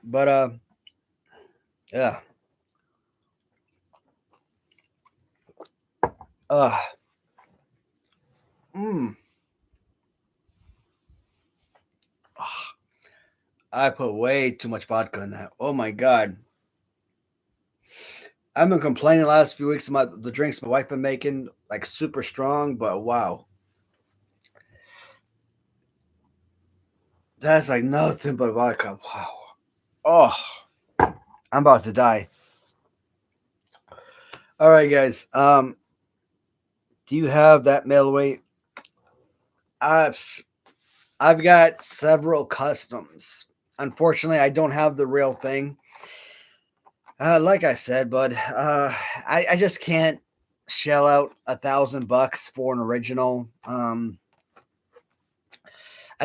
But yeah. Uh mm, I put way too much vodka in that. Oh my god. I've been complaining the last few weeks about the drinks my wife been making, like super strong, but wow. That's like nothing but vodka. Wow. Oh, I'm about to die. All right, guys. Do you have that mail weight? I've I've got several customs. Unfortunately, I don't have the real thing. Like I said, bud, I just can't shell out $1,000 for an original. I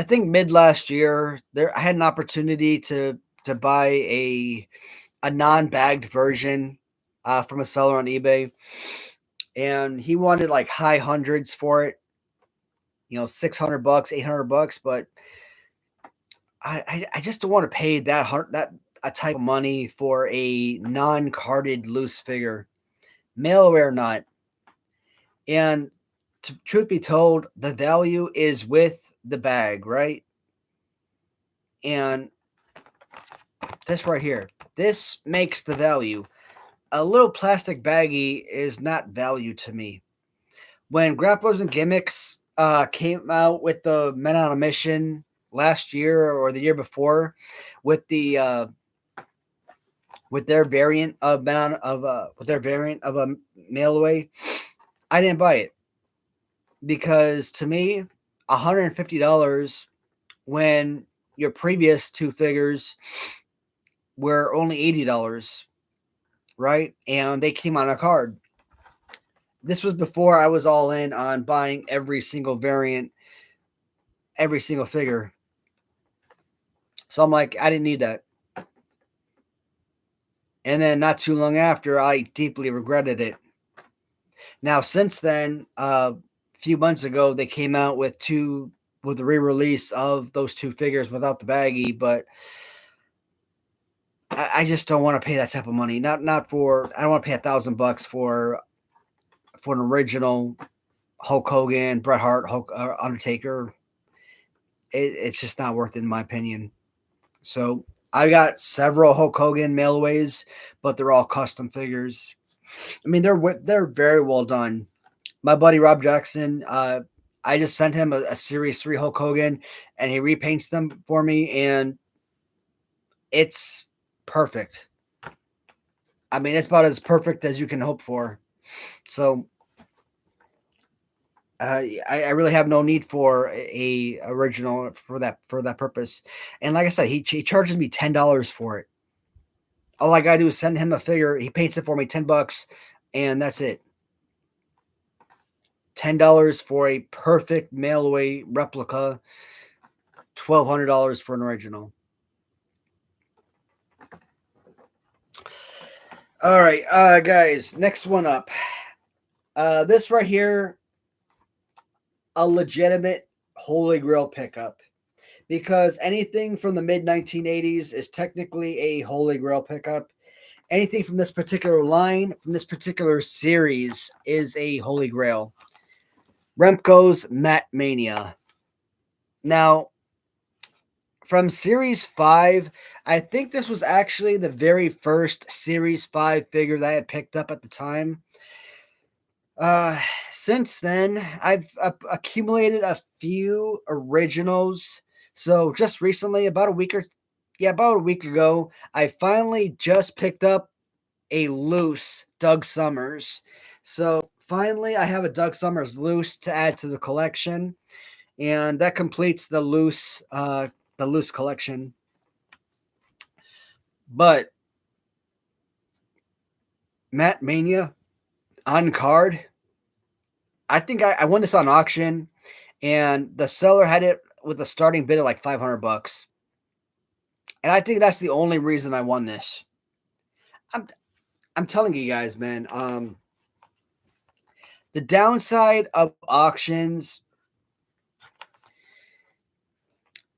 think mid last year there I had an opportunity to buy a non-bagged version from a seller on eBay, and he wanted like high hundreds for it. $600, $800, but I just don't want to pay that a type of money for a non-carded loose figure, mail away or not. And truth be told, the value is with the bag, right? And this right here, this makes the value. A little plastic baggie is not value to me. When Grapplers and Gimmicks came out with the Men on a Mission last year or the year before, with the with their variant of Men on of with their variant of a mail away, I didn't buy it because to me, $150 when your previous two figures were only $80, right? And they came on a card. This was before I was all in on buying every single variant, every single figure. So I'm like, I didn't need that. And then not too long after, I deeply regretted it. Now, since then, a few months ago, they came out with the re-release of those two figures without the baggie, but I just don't want to pay that type of money. Not for I don't want to pay $1,000 for an original Hulk Hogan, Bret Hart, Undertaker. It's just not worth it in my opinion. So I got several Hulk Hogan mailaways, but they're all custom figures. I mean, they're very well done. My buddy Rob Jackson, I just sent him a Series 3 Hulk Hogan, and he repaints them for me, and it's perfect. I mean, it's about as perfect as you can hope for. So I really have no need for a original for that purpose. And like I said, he charges me $10 for it. All I gotta do is send him a figure. He paints it for me, $10, and that's it. $10 for a perfect mail away replica. $1,200 for an original. All right, guys. Next one up. This right here, a legitimate Holy Grail pickup, because anything from the mid 1980s is technically a Holy Grail pickup. Anything from this particular line, from this particular series, is a Holy Grail. Remco's Matt Mania. Now, from Series 5, I think this was actually the very first Series 5 figure that I had picked up at the time. Since then, I've accumulated a few originals. So just recently, about a week ago, I finally just picked up a loose Doug Summers. So finally, I have a Doug Summers loose to add to the collection, and that completes the loose collection. But Matt Mania on card, I think I won this on auction, and the seller had it with a starting bid of like $500, and I think that's the only reason I won this. I'm telling you guys, man. The downside of auctions,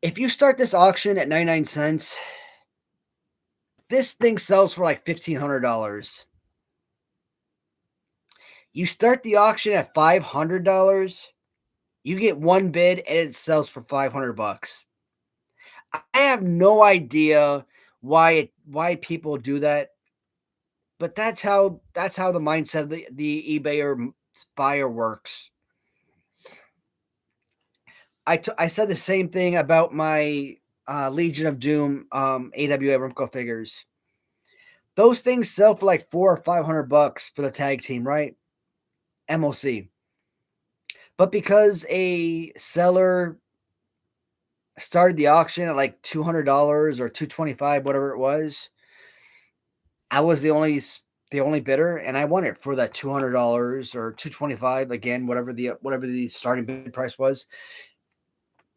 if you start this auction at 99 cents, this thing sells for like $1,500. You start the auction at $500, you get one bid and it sells for $500. I have no idea why people do that, but that's how the mindset of the eBay buyer works. I said the same thing about my Legion of Doom AWA Remco figures. Those things sell for like $400 or $500 for the tag team, right? MOC. But because a seller started the auction at like $200 or $225, whatever it was, I was the only bidder, and I won it for that $200 or $225, again, whatever the starting bid price was.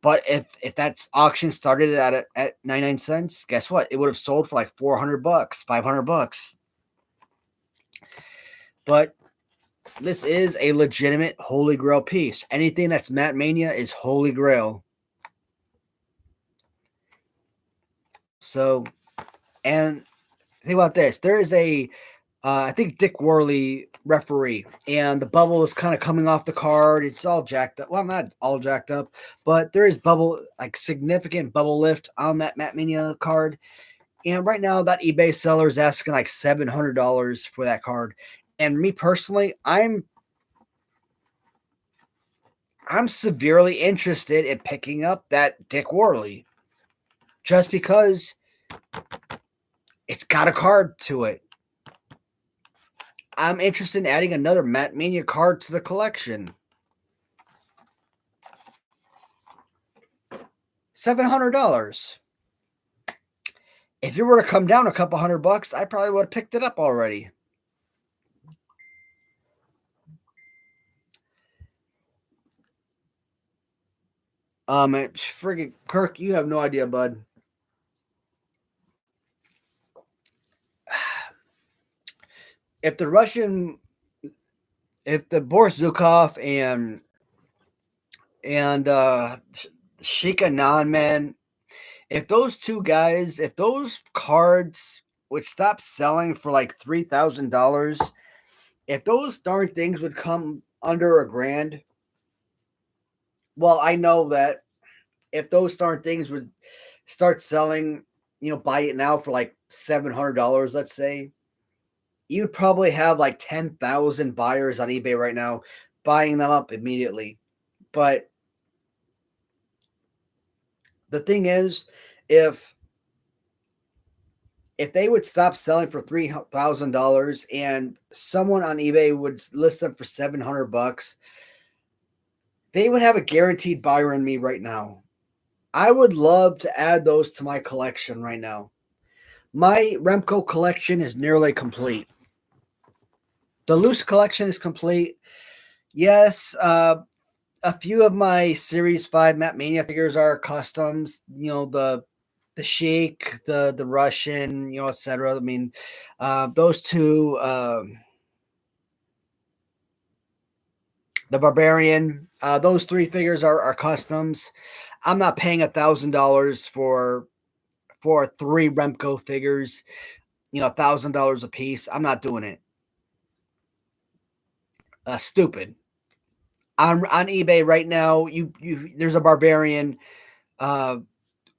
But if that auction started at 99 cents, guess what? It would have sold for like $400, $500. But this is a legitimate Holy Grail piece. Anything that's Matt Mania is Holy Grail. So, and think about this. There is a I think Dick Worley referee, and the bubble is kind of coming off the card. It's all jacked up. Well, not all jacked up, but there is bubble, like significant bubble lift on that Matt Mania card. And right now, that eBay seller is asking like $700 for that card. And me personally, I'm severely interested in picking up that Dick Worley, just because it's got a card to it. I'm interested in adding another Matt Mania card to the collection. $700. If it were to come down a couple $100, I probably would have picked it up already. Friggin' Kirk, you have no idea, bud. If the Boris Zukov and Sheikah Nan, man, if those two guys, if those cards would stop selling for like $3,000, if those darn things would come under $1,000, well, I know that if those darn things would start selling, buy it now for like $700, let's say, you'd probably have like 10,000 buyers on eBay right now buying them up immediately. But the thing is, if they would stop selling for $3,000 and someone on eBay would list them for $700, they would have a guaranteed buyer in me right now. I would love to add those to my collection right now. My Remco collection is nearly complete. The loose collection is complete. Yes, a few of my Series 5 Matt Mania figures are customs. The Sheik, the Russian, etc. I mean, those two, the Barbarian, those three figures are customs. I'm not paying $1,000 for three Remco figures, $1,000 a piece. I'm not doing it. Stupid. On eBay right now, you there's a Barbarian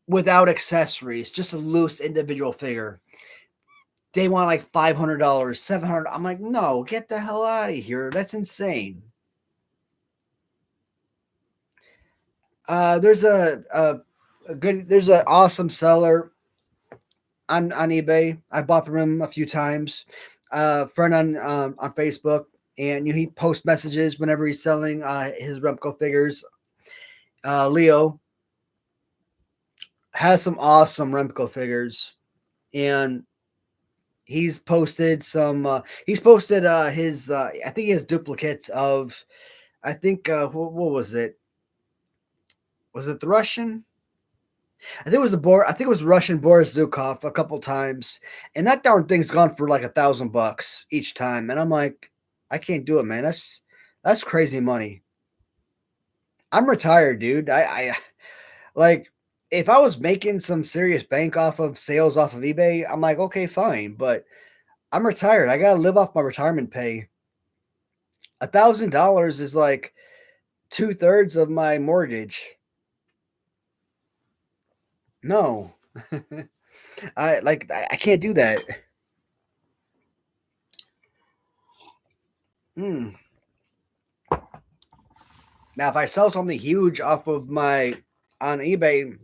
without accessories, just a loose individual figure. They want like $500, $700. I'm like, no, get the hell out of here. That's insane. There's there's an awesome seller on eBay. I bought from him a few times. Friend on Facebook, and he posts messages whenever he's selling his Remco figures. Leo has some awesome Remco figures, and he's posted some. He's posted his. I think he has duplicates of. I think what was it? Was it the Russian? I think it was I think it was Russian Boris Zukov a couple times, and that darn thing's gone for like $1,000 each time. And I'm like, I can't do it, man. That's crazy money. I'm retired, dude. I like, if I was making some serious bank off of sales off of eBay, I'm like, okay, fine. But I'm retired. I gotta live off my retirement pay. $1,000 is like 2/3 of my mortgage. No. I can't do that. Hmm. Now, if I sell something huge off of my on eBay,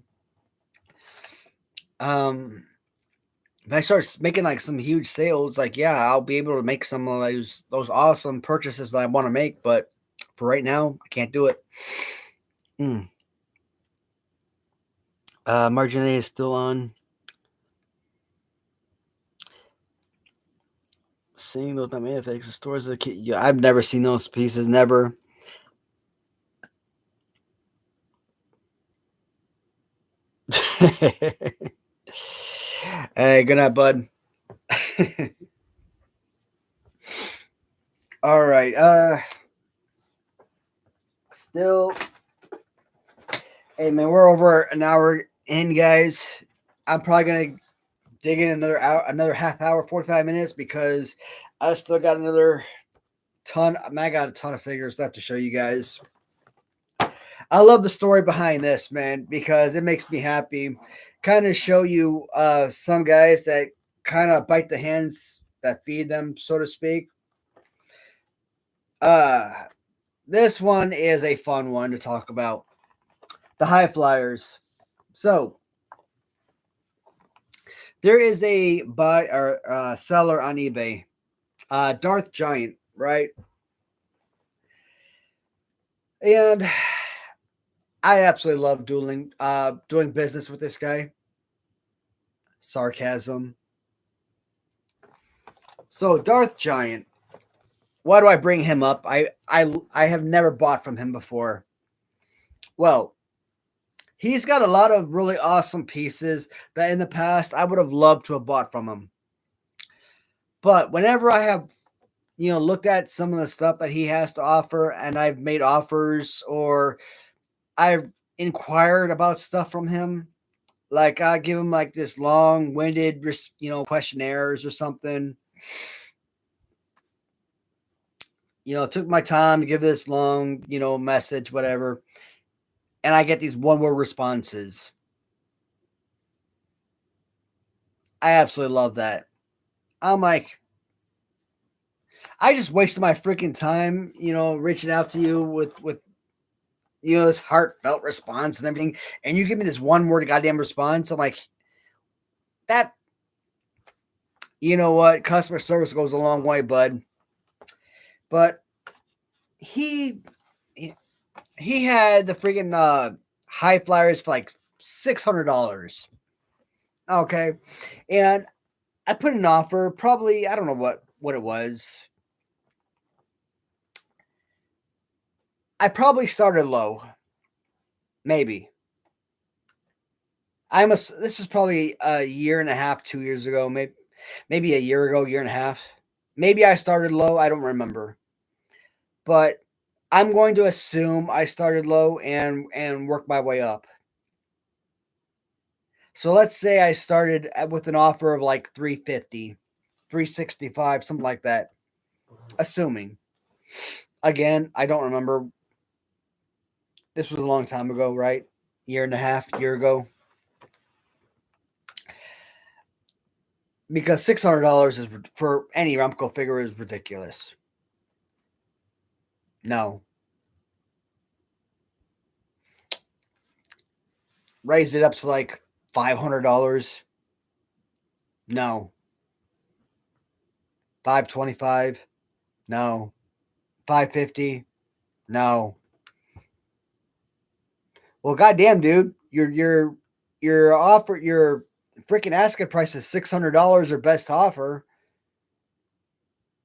if I start making like some huge sales, like, yeah, I'll be able to make some of those awesome purchases that I want to make. But for right now, I can't do it. Margin A is still on. Seeing those effects, the stores of the kid. Yeah, I've never seen those pieces. Never. Hey, good night, bud. All right. Still, hey man, we're over an hour in, guys. I'm probably gonna dig in another hour, another half hour, 45 minutes, because I still got another ton. I got a ton of figures left to show you guys. I love the story behind this, man, because it makes me happy. Kind of show you some guys that kind of bite the hands that feed them, so to speak. Uh, this one is a fun one to talk about. The high flyers. So there is a buy or seller on eBay, Darth Giant, right? And I absolutely love doing business with this guy. Sarcasm. So Darth Giant. Why do I bring him up? I have never bought from him before. Well, he's got a lot of really awesome pieces that in the past I would have loved to have bought from him. But whenever I have, looked at some of the stuff that he has to offer, and I've made offers or I've inquired about stuff from him, like I give him like this long-winded, questionnaires or something. Took my time to give this long, message, whatever, and I get these one-word responses. I absolutely love that. I'm like, I just wasted my freaking time, reaching out to you with this heartfelt response and everything, and you give me this one word goddamn response. I'm like, that, you know what? Customer service goes a long way, bud. But he had the freaking high flyers for like $600. Okay, and I put an offer. Probably, I don't know what it was. I probably started low, maybe. This was probably a year and a half, 2 years ago, maybe a year ago, year and a half. Maybe I started low. I don't remember, but I'm going to assume I started low and work my way up. So let's say I started with an offer of like 350, 365, something like that. Assuming. Again, I don't remember. This was a long time ago, right? Year and a half, year ago. Because $600 is for any Remco figure is ridiculous. No. Raised it up to like $500. No. 525. No. 550. No. Well, goddamn, dude, your offer, your freaking asking price is $600 or best offer.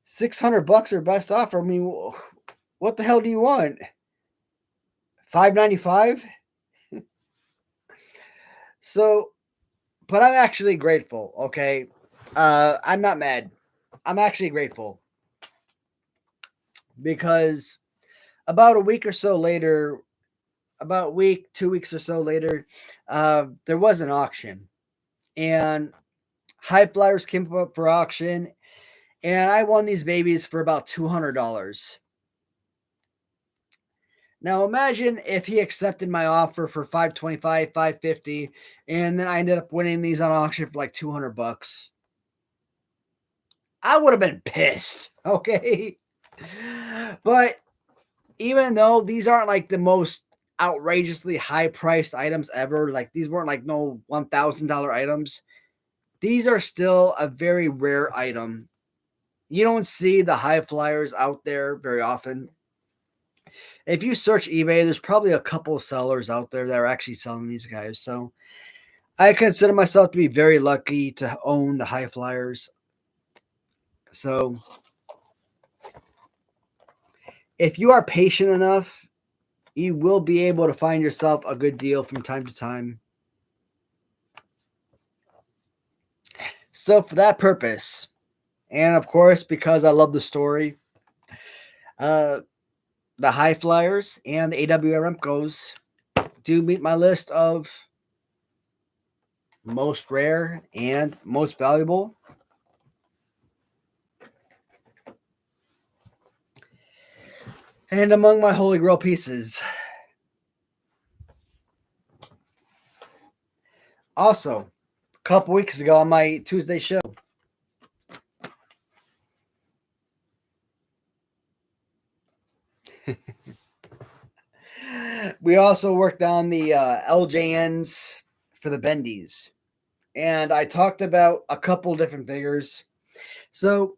$600 or best offer. I mean, what the hell do you want? $595. So, but I'm actually grateful. Okay, I'm not mad. I'm actually grateful because about a week or so later, about a week, 2 weeks or so later, there was an auction, and high flyers came up for auction, and I won these babies for about $200. Now imagine if he accepted my offer for 525, 550, and then I ended up winning these on auction for like $200. I would have been pissed, okay? But even though these aren't like the most outrageously high priced items ever, like these weren't like no $1,000 items, these are still a very rare item. You don't see the high flyers out there very often. If you search eBay, there's probably a couple of sellers out there that are actually selling these guys. So I consider myself to be very lucky to own the high flyers. So if you are patient enough, you will be able to find yourself a good deal from time to time. So for that purpose, and of course, because I love the story, the high flyers and the AWR Remcos do meet my list of most rare, and most valuable. And among my Holy Grail pieces. Also, a couple weeks ago on my Tuesday show, we also worked on the LJNs for the bendies. And I talked about a couple different figures. So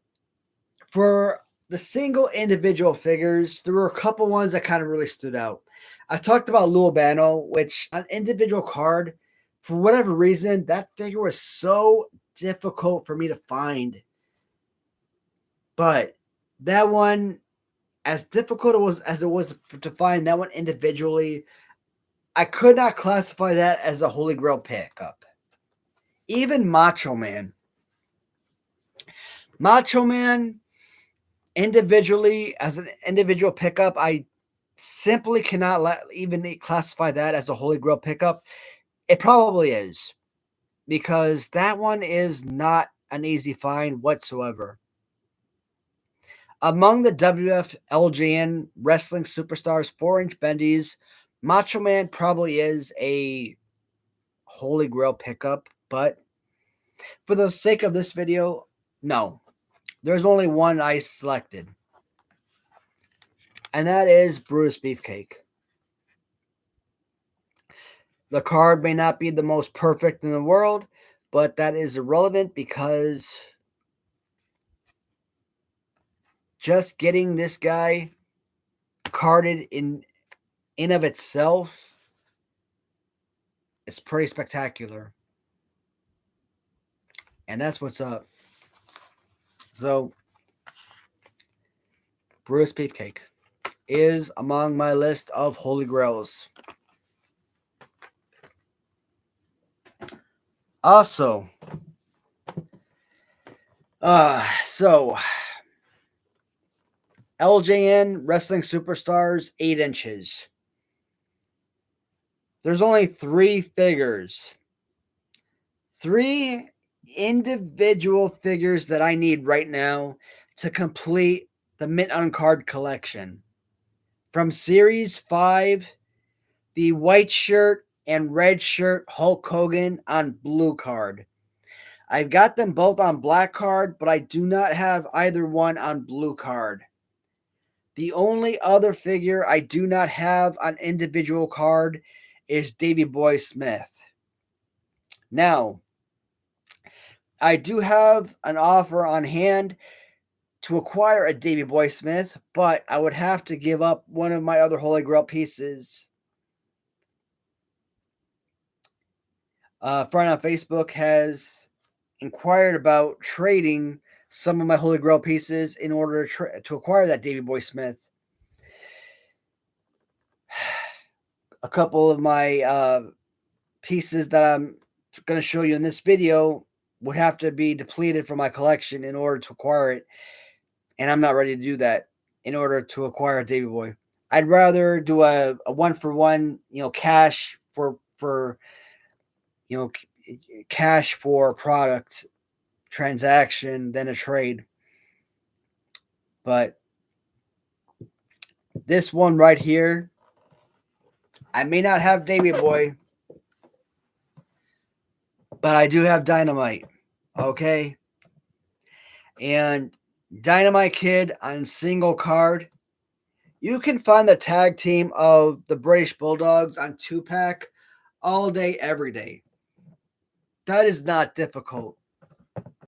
for the single individual figures, there were a couple ones that kind of really stood out. I talked about Luabano, which an individual card, for whatever reason, that figure was so difficult for me to find. But that one, as difficult as it was to find that one individually, I could not classify that as a Holy Grail pickup. Even Macho Man. Macho Man, individually, as an individual pickup, I simply cannot even classify that as a Holy Grail pickup. It probably is, because that one is not an easy find whatsoever. Among the WF LJN Wrestling Superstars 4-inch bendies, Macho Man probably is a Holy Grail pickup, but for the sake of this video, no. There's only one I selected, and that is Brutus Beefcake. The card may not be the most perfect in the world, but that is irrelevant because just getting this guy carded in of itself is pretty spectacular. And that's what's up. So, Brutus Beefcake is among my list of Holy Grails. Also, LJN Wrestling Superstars 8 inches. There's only 3 figures. 3 individual figures that I need right now to complete the Mint on Card collection. From Series 5, the white shirt and red shirt Hulk Hogan on blue card. I've got them both on black card, but I do not have either one on blue card. The only other figure I do not have on individual card is Davey Boy Smith. Now, I do have an offer on hand to acquire a Davey Boy Smith, but I would have to give up one of my other Holy Grail pieces. A friend on Facebook has inquired about trading some of my Holy Grail pieces in order to acquire that Davey Boy Smith. A couple of my pieces that I'm going to show you in this video would have to be depleted from my collection in order to acquire it. And I'm not ready to do that in order to acquire a Davey Boy. I'd rather do a 1-for-1, cash for cash for product transaction than a trade. But this one right here, I may not have Davey Boy, but I do have Dynamite. Okay. And Dynamite Kid on single card. You can find the tag team of the British Bulldogs on 2-pack all day, every day. That is not difficult.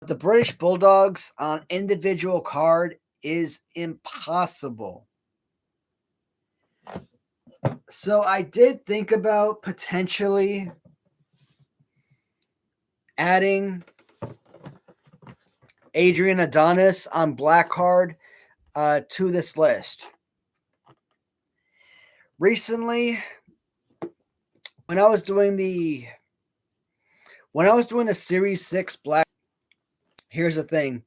The British Bulldogs on individual card is impossible. So I did think about potentially adding Adrian Adonis on black card to this list. Recently, when I was doing the Series 6 black, here's the thing.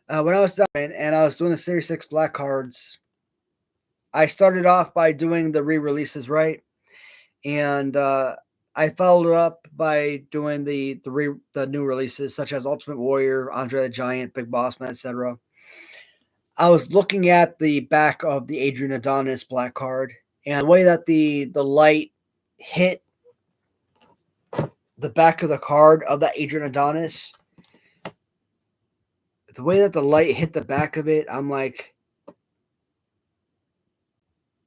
When I was done and I was doing the Series 6 black cards, I started off by doing the re-releases, right? And I followed it up by doing the new releases such as Ultimate Warrior, Andre the Giant, Big Boss Man, etc. I was looking at the back of the Adrian Adonis black card, and the way that the light hit the back of the card of that Adrian Adonis, the way that the light hit the back of it, I'm like,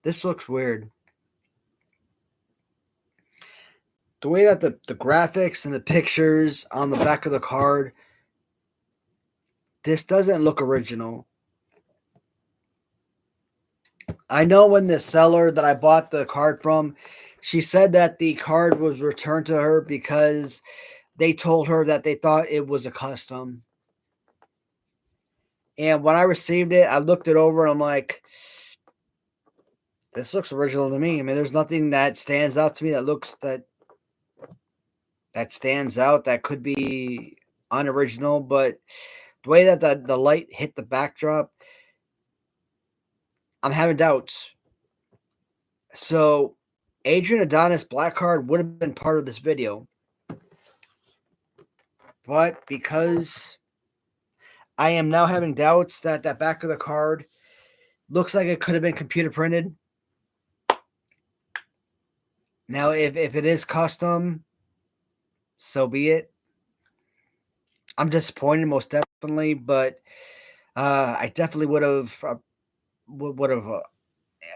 this looks weird. The way that the graphics and the pictures on the back of the card, this doesn't look original. I know when the seller that I bought the card from, she said that the card was returned to her because they told her that they thought it was a custom. And when I received it, I looked it over and I'm like, this looks original to me. I mean, there's nothing that stands out to me that stands out that could be unoriginal, but the way that the light hit the backdrop, I'm having doubts. So Adrian Adonis black card would have been part of this video. But because I am now having doubts that that back of the card looks like it could have been computer printed. Now, if it is custom, so be it. I'm disappointed, most definitely, but I definitely would have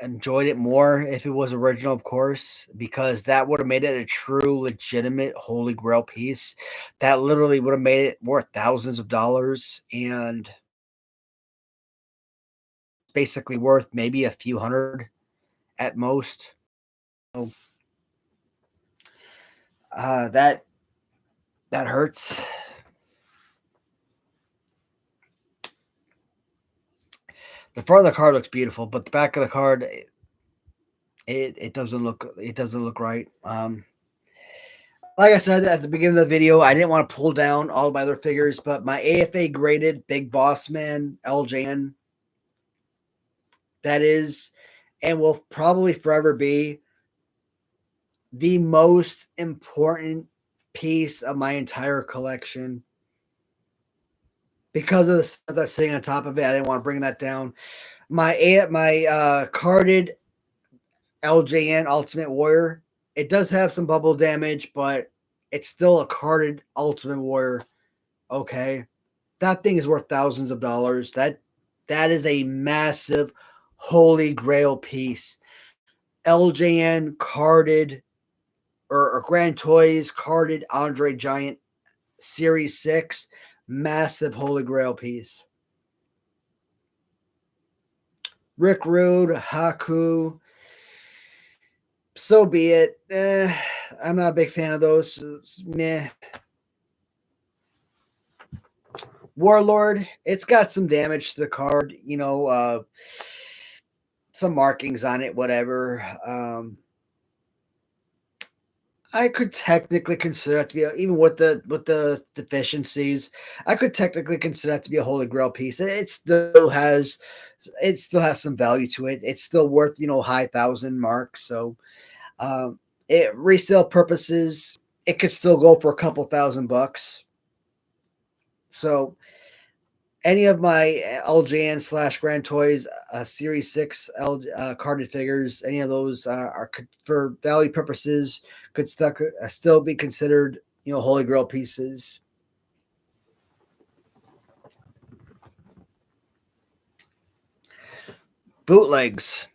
enjoyed it more if it was original, of course, because that would have made it a true, legitimate Holy Grail piece. That literally would have made it worth thousands of dollars and basically worth maybe a few hundred at most. So, that hurts. The front of the card looks beautiful, but the back of the card, it doesn't look right. Like I said at the beginning of the video, I didn't want to pull down all of my other figures, but my AFA graded Big Boss Man LJN, that is and will probably forever be the most important piece of my entire collection. Because of the stuff that's sitting on top of it, I didn't want to bring that down. My carded LJN Ultimate Warrior, it does have some bubble damage, but it's still a carded Ultimate Warrior. Okay, that thing is worth thousands of dollars. That is a massive Holy Grail piece. LJN carded or Grand Toys carded Andre Giant Series 6, massive Holy Grail piece. Rick Rude, Haku, so be it. I'm not a big fan of those. Meh. Warlord, it's got some damage to the card, some markings on it, whatever. I could technically consider it to be even with the deficiencies. I could technically consider it to be a Holy Grail piece. It still has some value to it. It's still worth high thousand mark. So, it resale purposes, it could still go for a couple $1,000. So, any of my LJN / Grand Toys Series 6 carded figures, any of those are for value purposes could still be considered Holy Grail pieces. Bootlegs.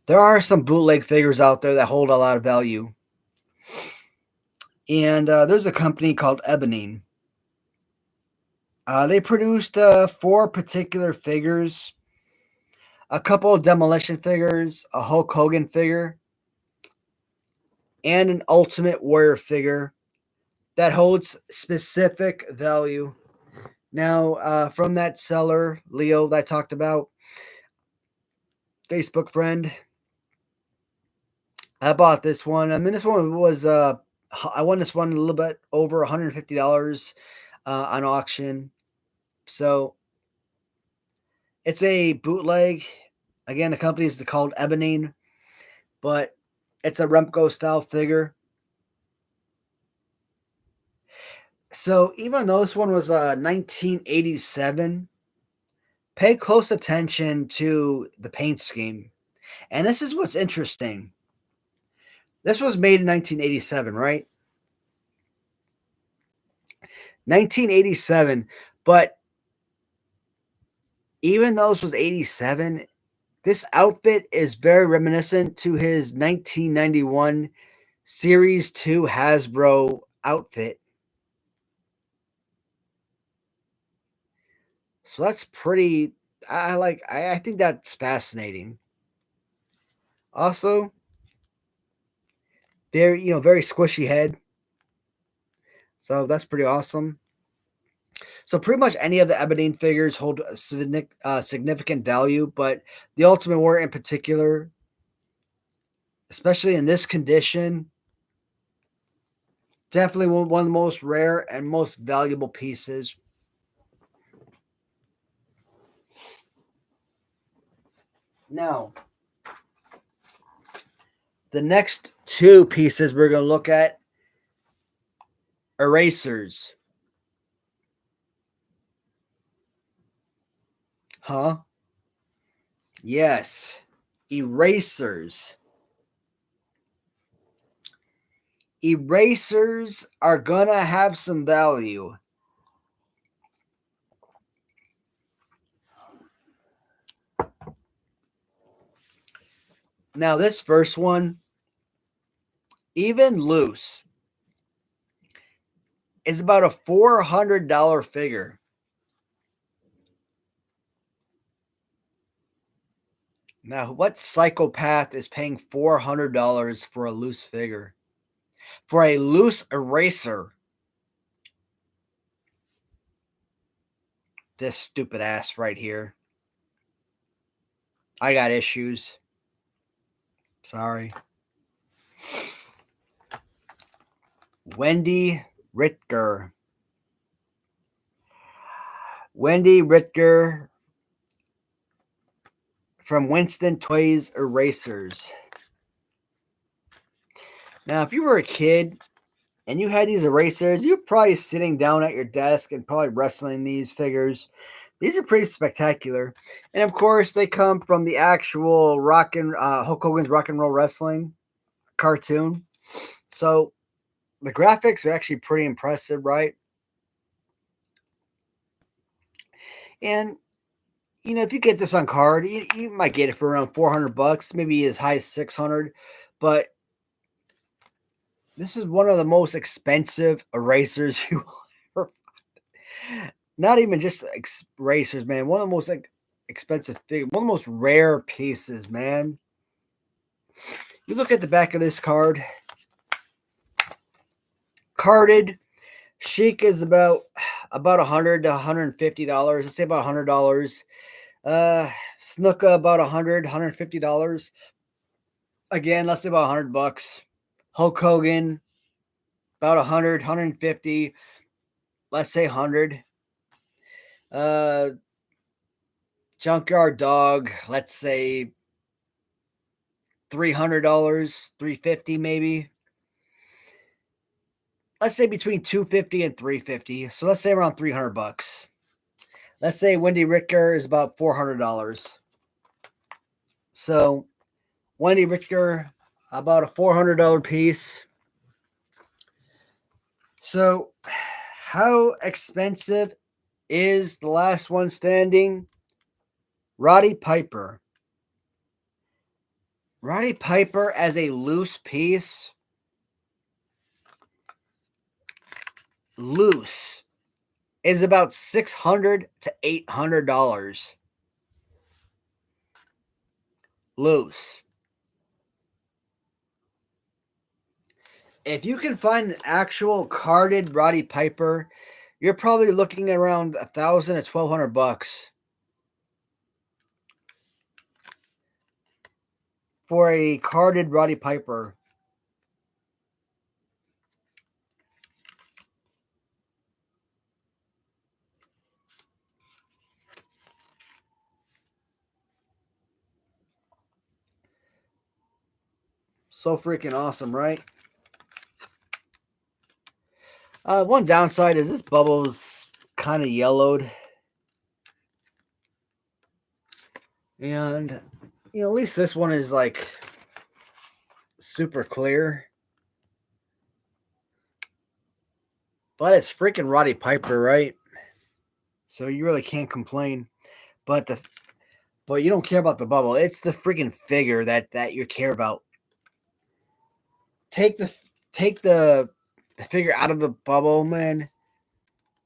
There are some bootleg figures out there that hold a lot of value. And there's a company called Ebony. They produced 4 particular figures, a couple of Demolition figures, a Hulk Hogan figure, and an Ultimate Warrior figure that holds specific value. Now, from that seller, Leo, that I talked about, Facebook friend, I bought this one. I mean, this one was, I won this one a little bit over $150 on auction. So it's a bootleg. Again, the company is called Ebony, but it's a Remco style figure. So even though this one was 1987, pay close attention to the paint scheme. And this is what's interesting. This was made in 1987, right? 1987. But even though this was 87, this outfit is very reminiscent to his 1991 Series 2 Hasbro outfit. So that's pretty I think that's fascinating. Also, very squishy head. So that's pretty awesome. So pretty much any of the Ebonine figures hold a significant value, but the Ultimate Warrior in particular, especially in this condition, definitely one of the most rare and most valuable pieces. Now, the next two pieces we're going to look at, erasers. Huh? Yes. Erasers. Erasers are going to have some value. Now, this first one, even loose, is about a $400 figure. Now, what psychopath is paying $400 for a loose figure? For a loose eraser? This stupid ass right here. I got issues. Sorry. Wendy Rittger. Wendy Rittger from Winston Toys Erasers. Now, if you were a kid and you had these erasers, you're probably sitting down at your desk and probably wrestling these figures. These are pretty spectacular. And of course, they come from the actual Hulk Hogan's Rock and Roll Wrestling cartoon. So the graphics are actually pretty impressive, right? And if you get this on card, you might get it for around $400, maybe as high as $600. But this is one of the most expensive erasers you will ever find. Not even just erasers, man. One of the most expensive figures, one of the most rare pieces, man. You look at the back of this card. Carded, Chic is about $100 to $150. Let's say about $100. Snuka about $150. Again, let's say about $100. Hulk Hogan about 150. Let's say 100. Junkyard Dog, let's say $300, $350 maybe. Let's say between $250 and $350. So let's say around $300. Let's say Wendy Rittger is about $400. So Wendy Rittger, about a $400 piece. So how expensive is the last one standing? Roddy Piper. Roddy Piper as a loose piece. Loose is about $600 to $800. Loose. If you can find an actual carded Roddy Piper, you're probably looking at around $1,000 to $1,200 for a carded Roddy Piper. So freaking awesome, right? One downside is this bubble's kind of yellowed. And, at least this one is like super clear. But it's freaking Roddy Piper, right? So you really can't complain. But you don't care about the bubble. It's the freaking figure that you care about. Take the figure out of the bubble, man.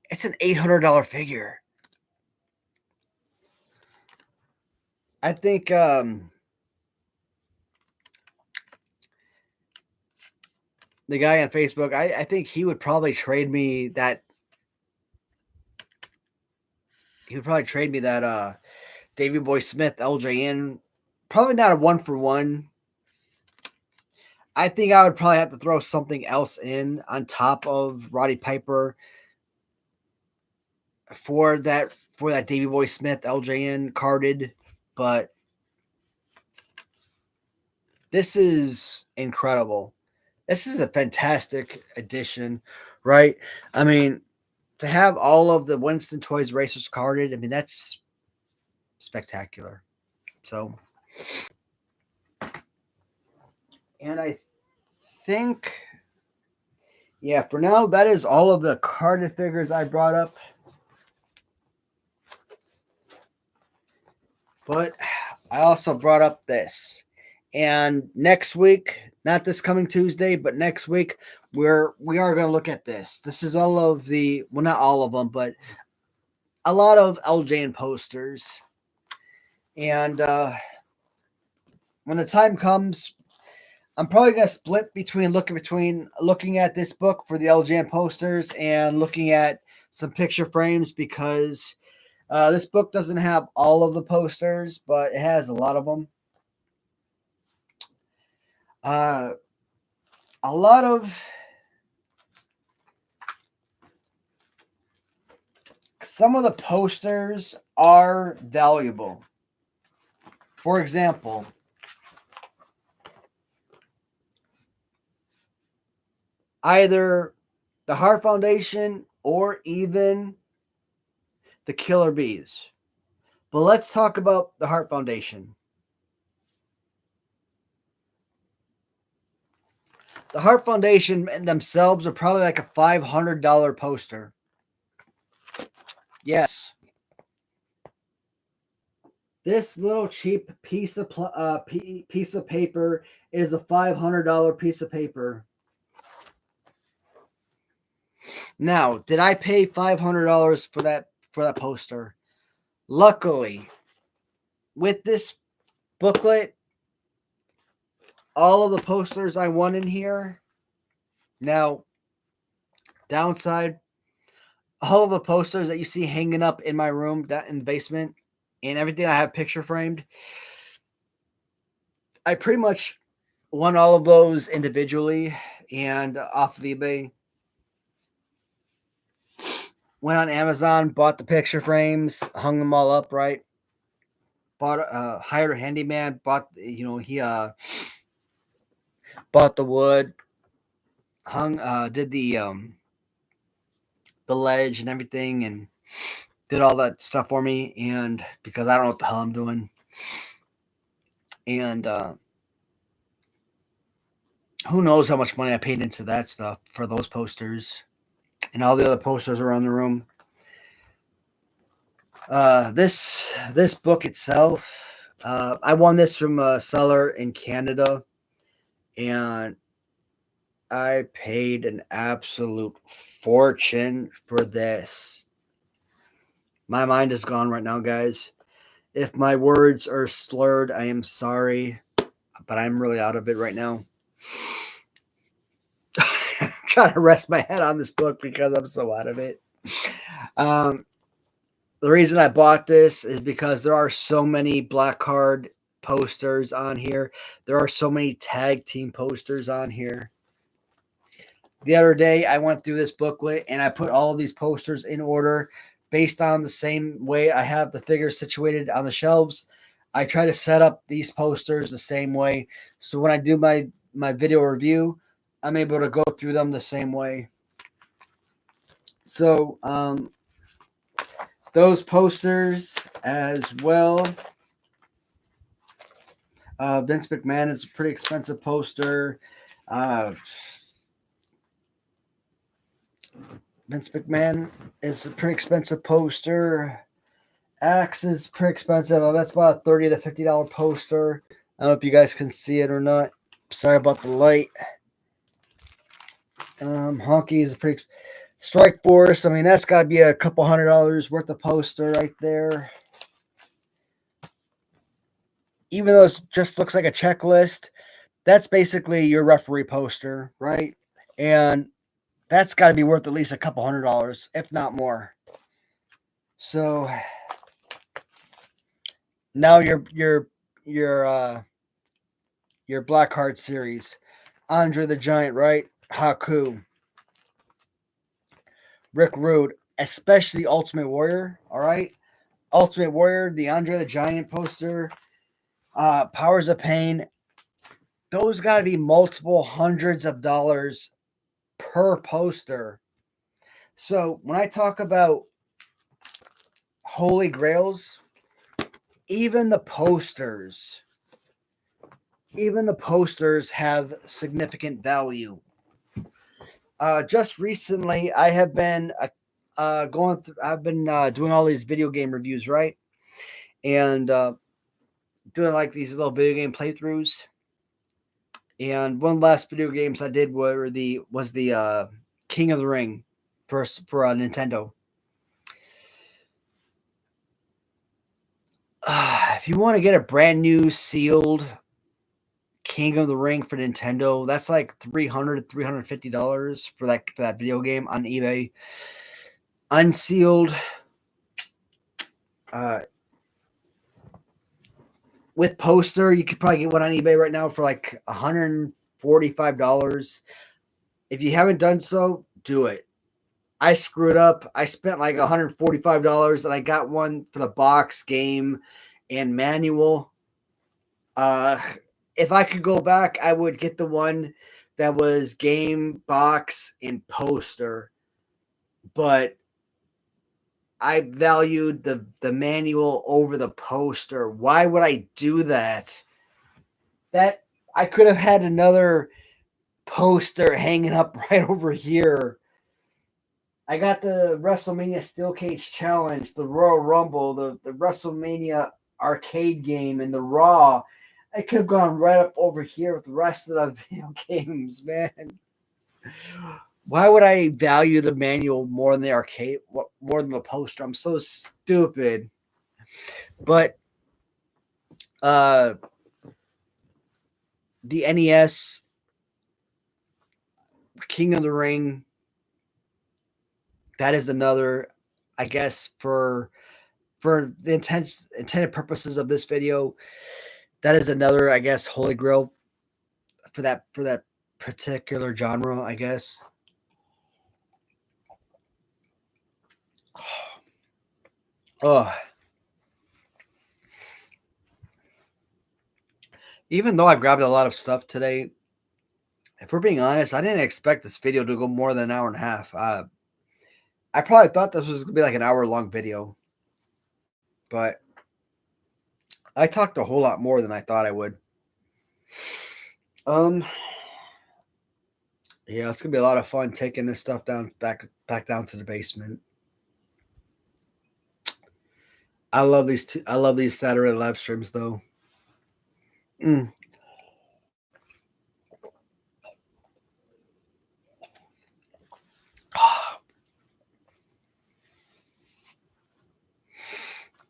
It's an $800 figure. I think the guy on Facebook, I think he would probably trade me that. He would probably trade me that Davey Boy Smith LJN. Probably not a 1-for-1. I think I would probably have to throw something else in on top of Roddy Piper for that Davey Boy Smith LJN carded, but this is incredible. This is a fantastic addition, right? I mean, to have all of the Winston Toys Racers carded, I mean, that's spectacular. So, and I think, yeah, for now, that is all of the carded figures I brought up. But I also brought up this. And next week, not this coming Tuesday, but next week, we are going to look at this. This is all of the, well, not all of them, but a lot of LJN posters. And when the time comes, I'm probably going to split between looking at this book for the LJN posters and looking at some picture frames, because this book doesn't have all of the posters, but it has a lot of them. A lot of some of the posters are valuable. For example, either the Heart Foundation or even the Killer Bees. But let's talk about the Heart Foundation. The Heart Foundation themselves are probably like a $500 poster. Yes. This little cheap piece of paper is a $500 piece of paper. Now, did I pay $500 for that poster? Luckily, with this booklet, all of the posters I want in here. Now, downside, all of the posters that you see hanging up in my room, in the basement, and everything I have picture framed, I pretty much won all of those individually and off of eBay. Went on Amazon, bought the picture frames, hung them all up, right? Hired a handyman, he bought the wood, did the ledge and everything, and did all that stuff for me. And because I don't know what the hell I'm doing, and who knows how much money I paid into that stuff for those posters and all the other posters around the room. This book itself, I won this from a seller in Canada, and I paid an absolute fortune for this. My mind is gone right now, guys. If my words are slurred, I am sorry, but I'm really out of it right now. I'm trying to rest my head on this book because I'm so out of it. The reason I bought this is because there are so many black card posters on here. There are so many tag team posters on here. The other day, I went through this booklet and I put all of these posters in order based on the same way I have the figures situated on the shelves. I try to set up these posters the same way. So when I do my video review, I'm able to go through them the same way. So those posters as well. Vince McMahon is a pretty expensive poster. Vince McMahon is a pretty expensive poster. Axe is pretty expensive. That's about a $30 to $50 poster. I don't know if you guys can see it or not. Sorry about the light. Honky is a pretty Strike Force. I mean, that's got to be a couple $100 worth of poster right there. Even though it just looks like a checklist, that's basically your referee poster, right? And that's got to be worth at least a couple $100, if not more. So now your Black Card series, Andre the Giant, right? Haku, Rick Rude, especially Ultimate Warrior. All right, Ultimate Warrior, the Andre the Giant poster, Powers of Pain. Those got to be multiple hundreds of dollars per poster. So when I talk about Holy Grails, even the posters have significant value. Just recently, I have been going through. I've been doing all these video game reviews, right? And doing like these little video game playthroughs. And one last video games I did was the King of the Ring for Nintendo. If you want to get a brand new sealed King of the Ring for Nintendo, that's like $300 to $350 for that video game on eBay. Unsealed, with poster, you could probably get one on eBay right now for like $145. If you haven't done so, do it. I screwed up. I spent like $145 and I got one for the box, game, and manual. If I could go back, I would get the one that was game, box, and poster. But I valued the manual over the poster. Why would I do that? That I could have had another poster hanging up right over here. I got the WrestleMania Steel Cage Challenge, the Royal Rumble, the WrestleMania arcade game, and the Raw. I could have gone right up over here with the rest of the video games, man. Why would I value the manual more than the arcade, more than the poster? I'm so stupid. But the NES King of the Ring, that is another, I guess, for the intended purposes of this video, that is another, I guess, Holy Grail for that particular genre, I guess. Oh, even though I grabbed a lot of stuff today, if we're being honest, I didn't expect this video to go more than an hour and a half. I probably thought this was going to be like an hour-long video, but I talked a whole lot more than I thought I would. Yeah, it's going to be a lot of fun taking this stuff back down to the basement. I love these Saturday live streams, though.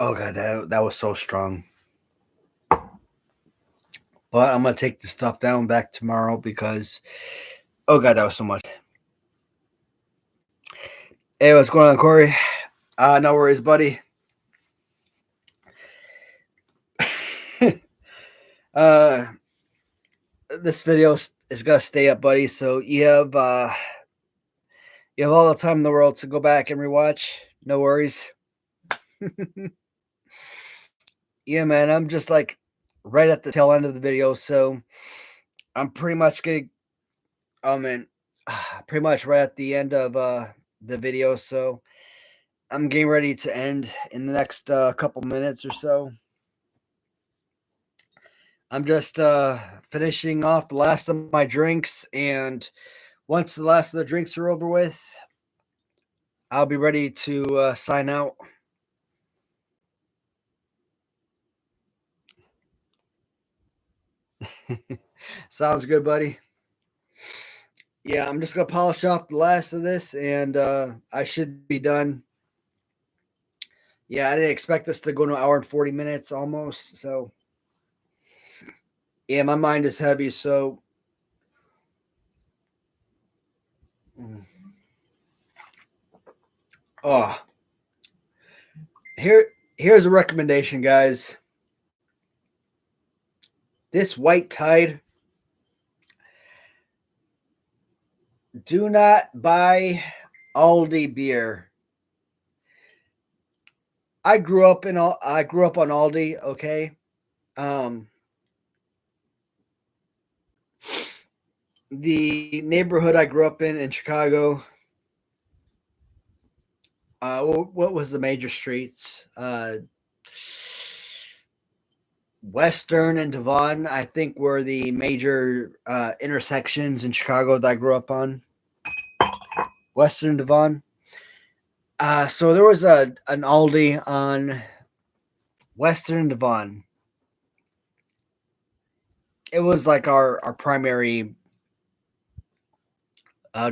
Oh god, that was so strong. But I'm gonna take the stuff down back tomorrow because, oh god, that was so much. Hey, what's going on, Corey? No worries, buddy. This video is gonna stay up, buddy. So you have all the time in the world to go back and rewatch. No worries. Yeah, man. I'm just like right at the tail end of the video, so I'm pretty much getting. Pretty much right at the end of the video, so I'm getting ready to end in the next couple minutes or so. I'm just finishing off the last of my drinks, and once the last of the drinks are over with, I'll be ready to sign out. Sounds good, buddy. Yeah, I'm just gonna polish off the last of this, and I should be done. Yeah, I didn't expect this to go to an hour and 40 minutes almost. So yeah, my mind is heavy. So mm. oh, here's a recommendation, guys. This White Tide. Do not buy Aldi beer. I grew up on Aldi, okay? Um the neighborhood I grew up in Chicago, what was the major streets? Western and Devon, I think, were the major intersections in Chicago that I grew up on. Western and Devon. So there was an Aldi on Western and Devon. It was like our primary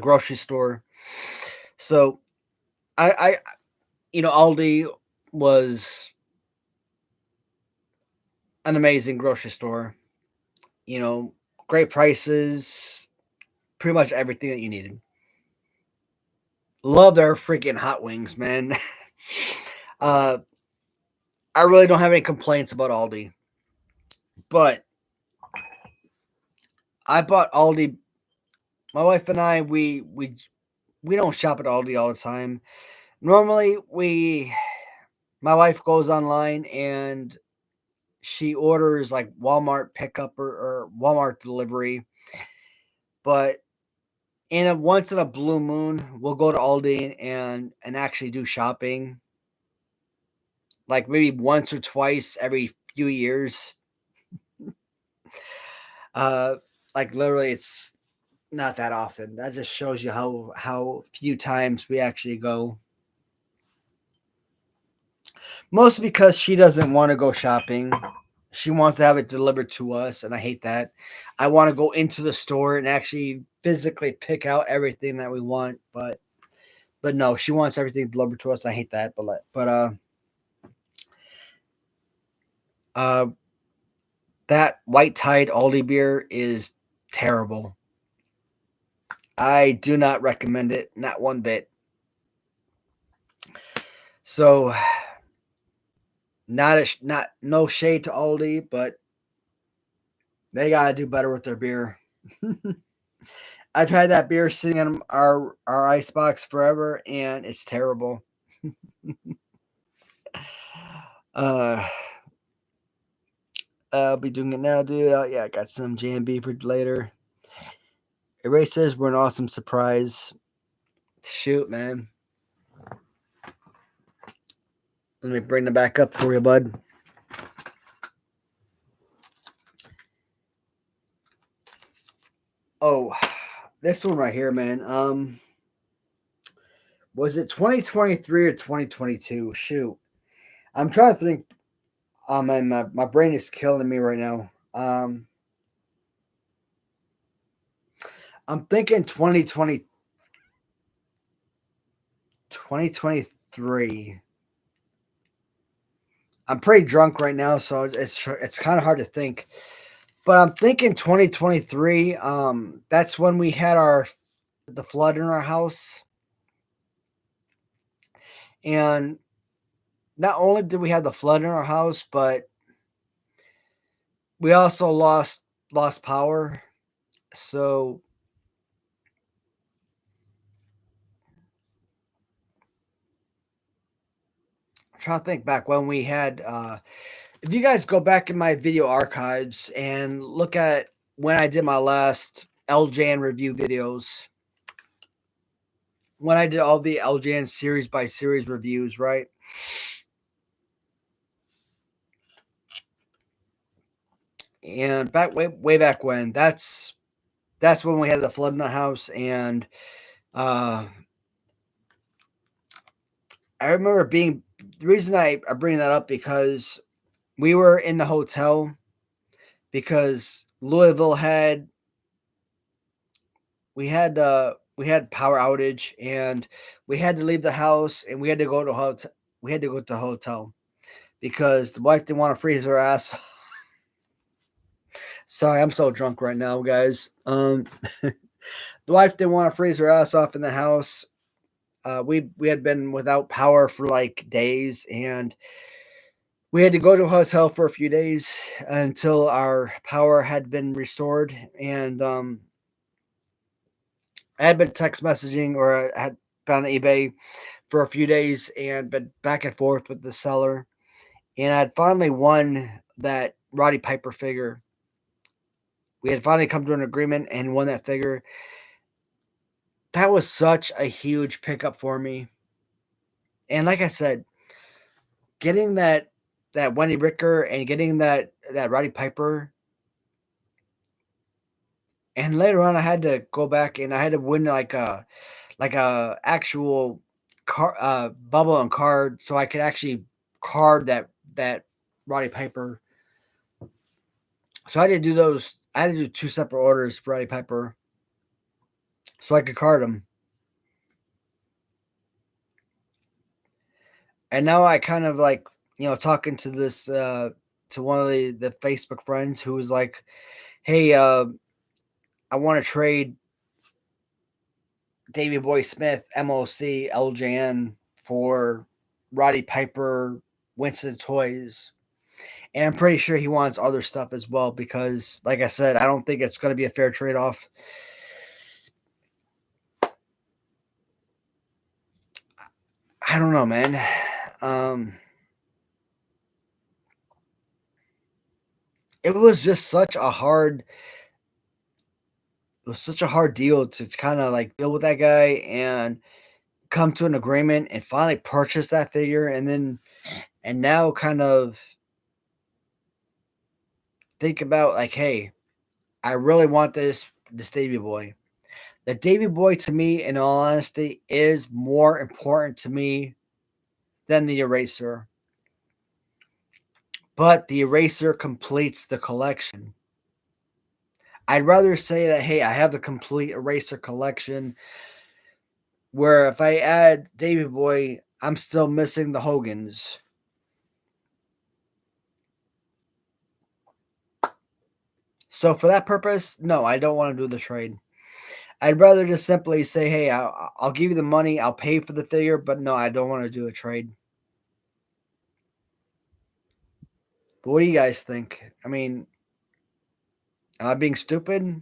grocery store. So I Aldi was an amazing grocery store. Great prices, pretty much everything that you needed. Love their freaking hot wings, man. uh, I really don't have any complaints about Aldi, but I bought Aldi. My wife and I, we don't shop at Aldi all the time. Normally, my wife goes online and she orders like Walmart pickup or Walmart delivery. But once in a blue moon, we'll go to Aldi and actually do shopping. Like maybe once or twice every few years. Uh, like literally, it's not that often. That just shows you how few times we actually go. Mostly because she doesn't want to go shopping. She wants to have it delivered to us, and I hate that. I want to go into the store and actually physically pick out everything that we want, but no, she wants everything delivered to us. I hate that, but uh that White Tide Aldi beer is terrible. I do not recommend it, not one bit. So, not no shade to Aldi, but they gotta do better with their beer. I've had that beer sitting in our ice box forever, and it's terrible. uh, I'll be doing it now, dude. Yeah, I got some JMB for later. Ray says we're an awesome surprise. Shoot, man. Let me bring them back up for you, bud. Oh, this one right here, man. Was it 2023 or 2022? Shoot, I'm trying to think. Man, my brain is killing me right now. I'm thinking 2023. I'm pretty drunk right now, so it's kind of hard to think. But I'm thinking 2023. That's when we had the flood in our house, and not only did we have the flood in our house, but we also lost power. So I'm trying to think back when we had. If you guys go back in my video archives and look at when I did my last LJN review videos, when I did all the LJN series by series reviews, right? And back way back when, that's when we had the flood in the house, and uh, I remember being the reason I bring that up because we were in the hotel because Louisville had we had power outage, and we had to leave the house, and we had to go to hotel. We had to go to the hotel because the wife didn't want to freeze her ass. Sorry, I'm so drunk right now, guys. The wife didn't want to freeze her ass off in the house. We had been without power for like days, and we had to go to a hotel for a few days until our power had been restored. And I had been text messaging, or I had been on eBay for a few days and been back and forth with the seller. And I had finally won that Roddy Piper figure. We had finally come to an agreement and won that figure. That was such a huge pickup for me. And like I said, getting that Wendy Ricker and getting that Roddy Piper, and later on I had to go back and I had to win like a actual bubble and card so I could actually card that Roddy Piper. So I had to do those. I had to do two separate orders for Roddy Piper so I could card them. And now I kind of like talking to this to one of the Facebook friends who was like, "Hey, I want to trade Davy Boy Smith, MOC, LJN for Roddy Piper, Winston Toys." And I'm pretty sure he wants other stuff as well because, like I said, I don't think it's going to be a fair trade off. I don't know, man. Um, it was just such a hard. It was such a hard deal to kind of like deal with that guy and come to an agreement and finally purchase that figure, and now kind of think about like, hey, I really want this Davy Boy. The Davy Boy to me, in all honesty, is more important to me than the eraser. But the eraser completes the collection. I'd rather say that, hey, I have the complete eraser collection, where if I add Davy Boy, I'm still missing the Hogans. So for that purpose, no, I don't want to do the trade. I'd rather just simply say, hey, I'll give you the money, I'll pay for the figure, but no, I don't want to do a trade. But what do you guys think? I mean, am I being stupid?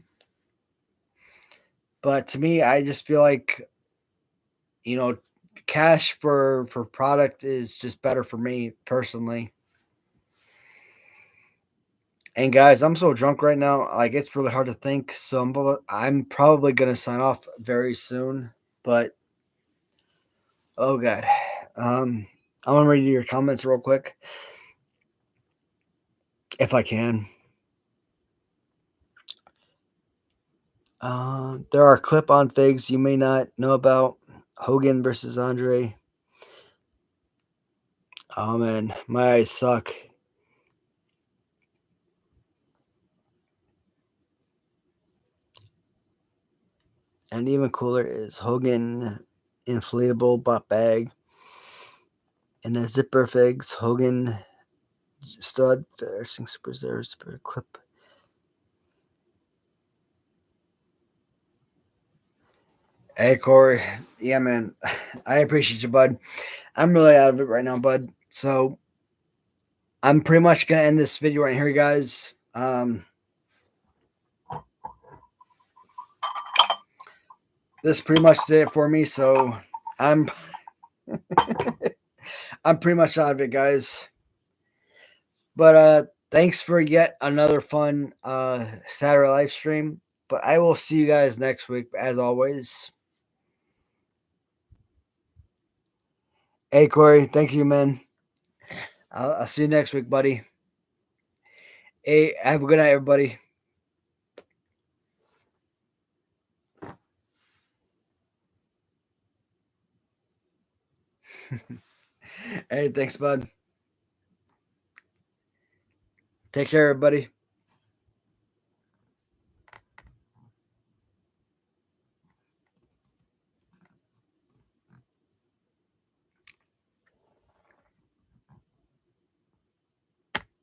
But to me, I just feel like, you know, cash for product is just better for me personally. And guys, I'm so drunk right now, like it's really hard to think. So I'm probably gonna sign off very soon. But oh god, I want to read your comments real quick if I can. There are clip-on figs you may not know about. Hogan versus Andre. Oh man, my eyes suck. And even cooler is Hogan inflatable butt bag. And the zipper figs, Hogan stud, Fair Super Zero, super clip. Hey Corey, yeah man, I appreciate you, bud. I'm really out of it right now, bud. So I'm pretty much gonna end this video right here, guys. This pretty much did it for me. So I'm I'm pretty much out of it, guys. But thanks for yet another fun Saturday live stream. But I will see you guys next week, as always. Hey, Corey. Thank you, man. I'll see you next week, buddy. Hey, have a good night, everybody. Hey, thanks, bud. Take care, everybody.